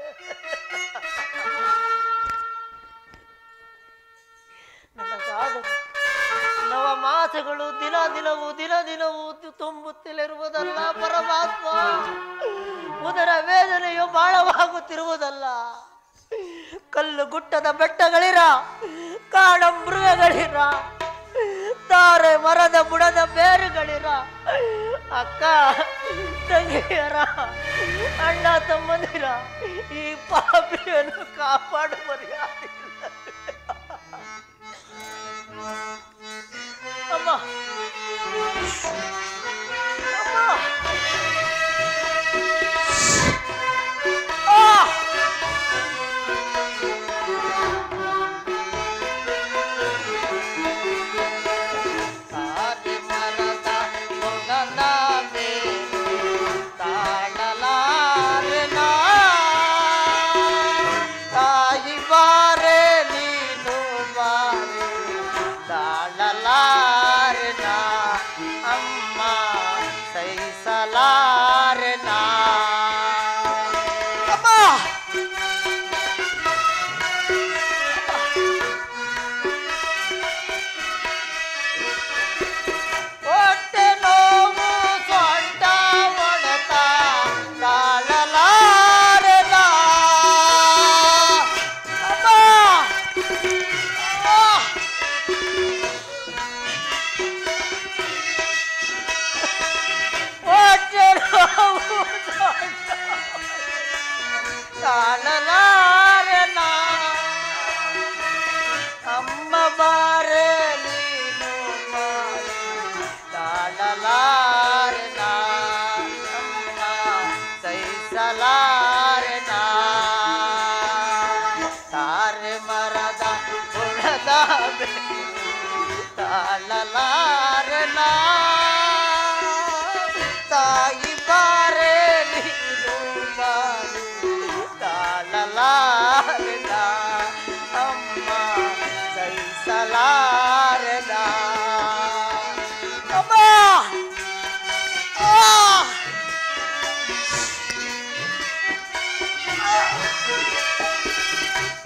ನನಗಾದರೂ ನವಮಾಸಗಳು ದಿನ ದಿನವೂ ತುಂಬುತ್ತಲಿರುವುದಲ್ಲ ಪರಮಾತ್ಮ. ಉದರ ವೇದನೆಯು ಬಾಳವಾಗುತ್ತಿರುವುದಲ್ಲ. ಕಲ್ಲು ಗುಟ್ಟದ ಬೆಟ್ಟಗಳಿರ, ಕಾಡ ಮೃಗಗಳಿರ, ತಾರೆ ಮರದ ಬುಡದ ಬೇರುಗಳಿರ, ಅಕ್ಕ ತಂಗಿಯರ, ಅಣ್ಣ ತಮ್ಮಂದಿರ ಈ ಪಾಪಿಯನ್ನು ಕಾಪಾಡುವರು ಯಾರಿಲ್ಲ. ಅಮ್ಮ ತಾಯಿ ಬಾರೆ ನೀನು ತಾಳಲಾರೆನ ಅಮ್ಮ ಸಹಿಸಲಾರೆನ ಅಮ್ಮ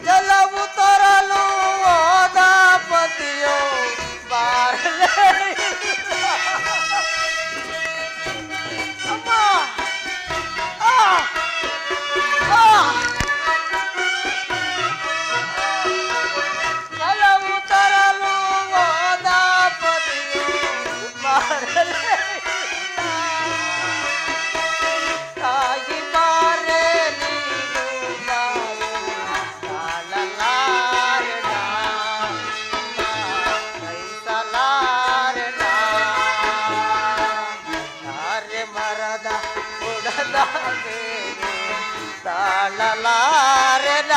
ಜಲವು ತರಲು ಹೋದ ಪತಿಯೋ ಬಾರಲೇ ಅಮ್ಮ ಜಲವು ತರಲು ಹೋದ ಪತಿಯೋ ಬಾರಲೇ ತಾಯಿ ಬಾರೆ ನೀನು ಬಾರೆ ತಾಳಲಾರೆನ ಸಹಿಸಲಾರೆನ ತಾರೆ ಮರದ ಬುಡದ ಮೇಲೆ ತಾಳಲಾರೆನ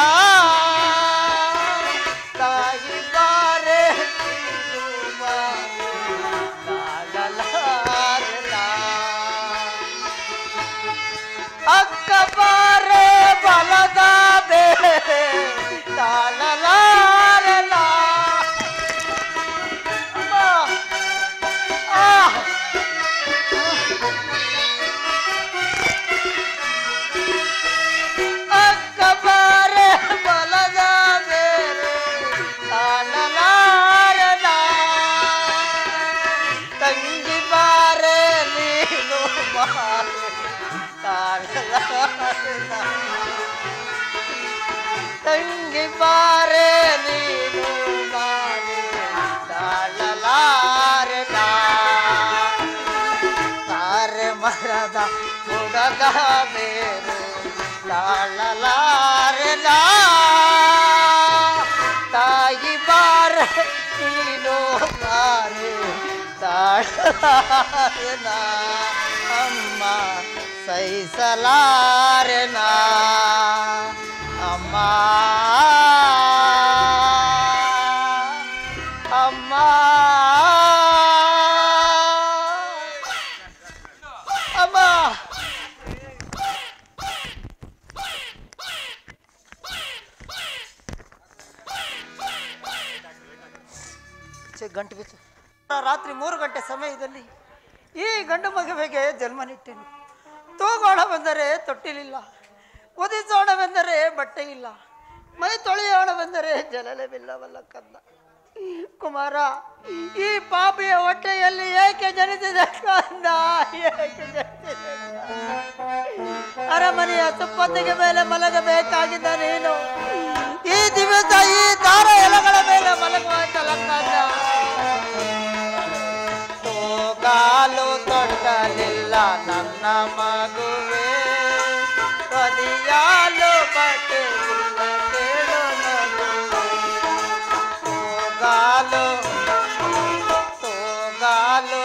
ತಾಯಿ ಬಾರೆ ನೀನು ಬಾರೆ ತಾಳಲಾರೆನ ಅಕ್ಕ ಬಾರೆ ಬಲದ ಬೇರೆ ತಾಳಲಾರೆನ ಅಮ್ಮ ಅಕ್ಕ ಬೇರೆ ತಾಳಲಾರೆನ ತಾಯಿ ಬಾರ ನೀನು ಬಾರೆ ತಾಳಲಾರೆನ ಅಮ್ಮ ಸಹಿಸಲಾರೆನ ಅಮ್ಮ ಅಮ್ಮ ಅಮ್ಮ ಗಂಟು ಬಿತ್ತು ರಾತ್ರಿ 3 ಗಂಟೆ ಸಮಯದಲ್ಲಿ ಈ ಗಂಡು ಮಗುವಿಗೆ ಜನ್ಮ ನೀಟ್ಟೆನು. ತೂಗೋಣವೆಂದರೆ ತೊಟ್ಟಿಲಿಲ್ಲ, ಉದಿಸೋಣವೆಂದರೆ ಬಟ್ಟೆ ಇಲ್ಲ, ಮೈ ತೊಳೆಯೋಣವೆಂದರೆ ಜಲಲವಿಲ್ಲವಲ್ಲ ಕಂದ. ಕುಮಾರ, ಈ ಪಾಪಿಯ ಹೊಟ್ಟೆಯಲ್ಲಿ ಏಕೆ ಜನಿಸಿದೆ ಕಂದ, ಏಕೆ ಜನಿಸಿದೆ? ಅರಮನೆಯ ಸುಪ್ಪತ್ತಿಗೆ ಮೇಲೆ ಮಲಗಬೇಕಾಗಿದ್ದ ನೀನು ಈ ದಿವಸ ಈ ದಾರ ಎಲೆಗಳ ಮೇಲೆ ಮಲಗುವಂತಲ್ಲ ಕಂದ. ತೂಗಾಲು ತೊಟ್ಟಲಿಲ್ಲ ನನ್ನ ಮಗುವೆ, ಪದಿಯಾಲು ಬಟ್ಟೆ ಇಲ್ಲ ಕೇಳು ಮಗುವೆ. ತೂಗಾಲು ತೂಗಾಲು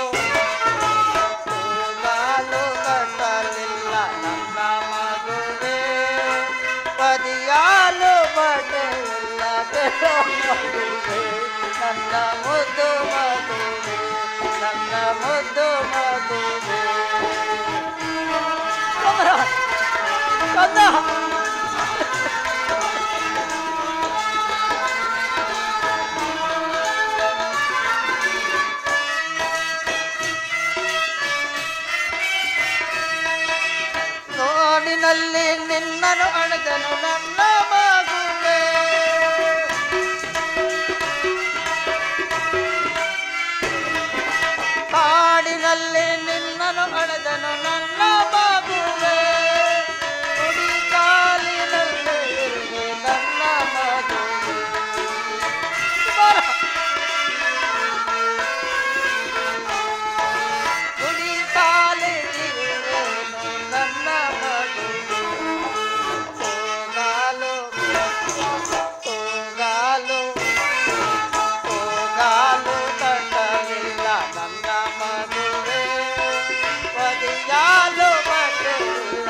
ತೂಗಾಲು ಕಟ್ಟಲಿಲ್ಲ ನನ್ನ ಮಗುವೆ, ಪದಿಯಾಲು ಬಟ್ಟೆ ಇಲ್ಲ ಕೇಳು ಮಗುವೆ. ನನ್ನ ಮುದ್ದು ಮಗುವೆ, ನನ್ನ ಮುದ್ದು ಮಗುವೆ. ಕಂದ ನೋಡಿನಲ್ಲಿ ನಿನ್ನನು ಅಣದನು ನನ್ನ ಮಗುವೆ, ಕಾಡಿನಲ್ಲಿ ನಿನ್ನನು ಅಣದನು ನನ್ನ ಮಗುವೆ, ಕುಡಿ ಕಾಲಿನಲ್ಲಿ ಇರುವೆ ನನ್ನ ಮಗುವೆ. ಕುಡಿ ಕಾಲಿರುವೆನು ನನ್ನ ಮಗುವೆ. ತೂಗಾಲು ತೂಗಾಲು ತೂಗಾಲು ಕಟ್ಟಲಿಲ್ಲ ನನ್ನ ಮಗುವೆ, ಪದಿಯಾಲು ಬಟ್ಟೆ ಇಲ್ಲ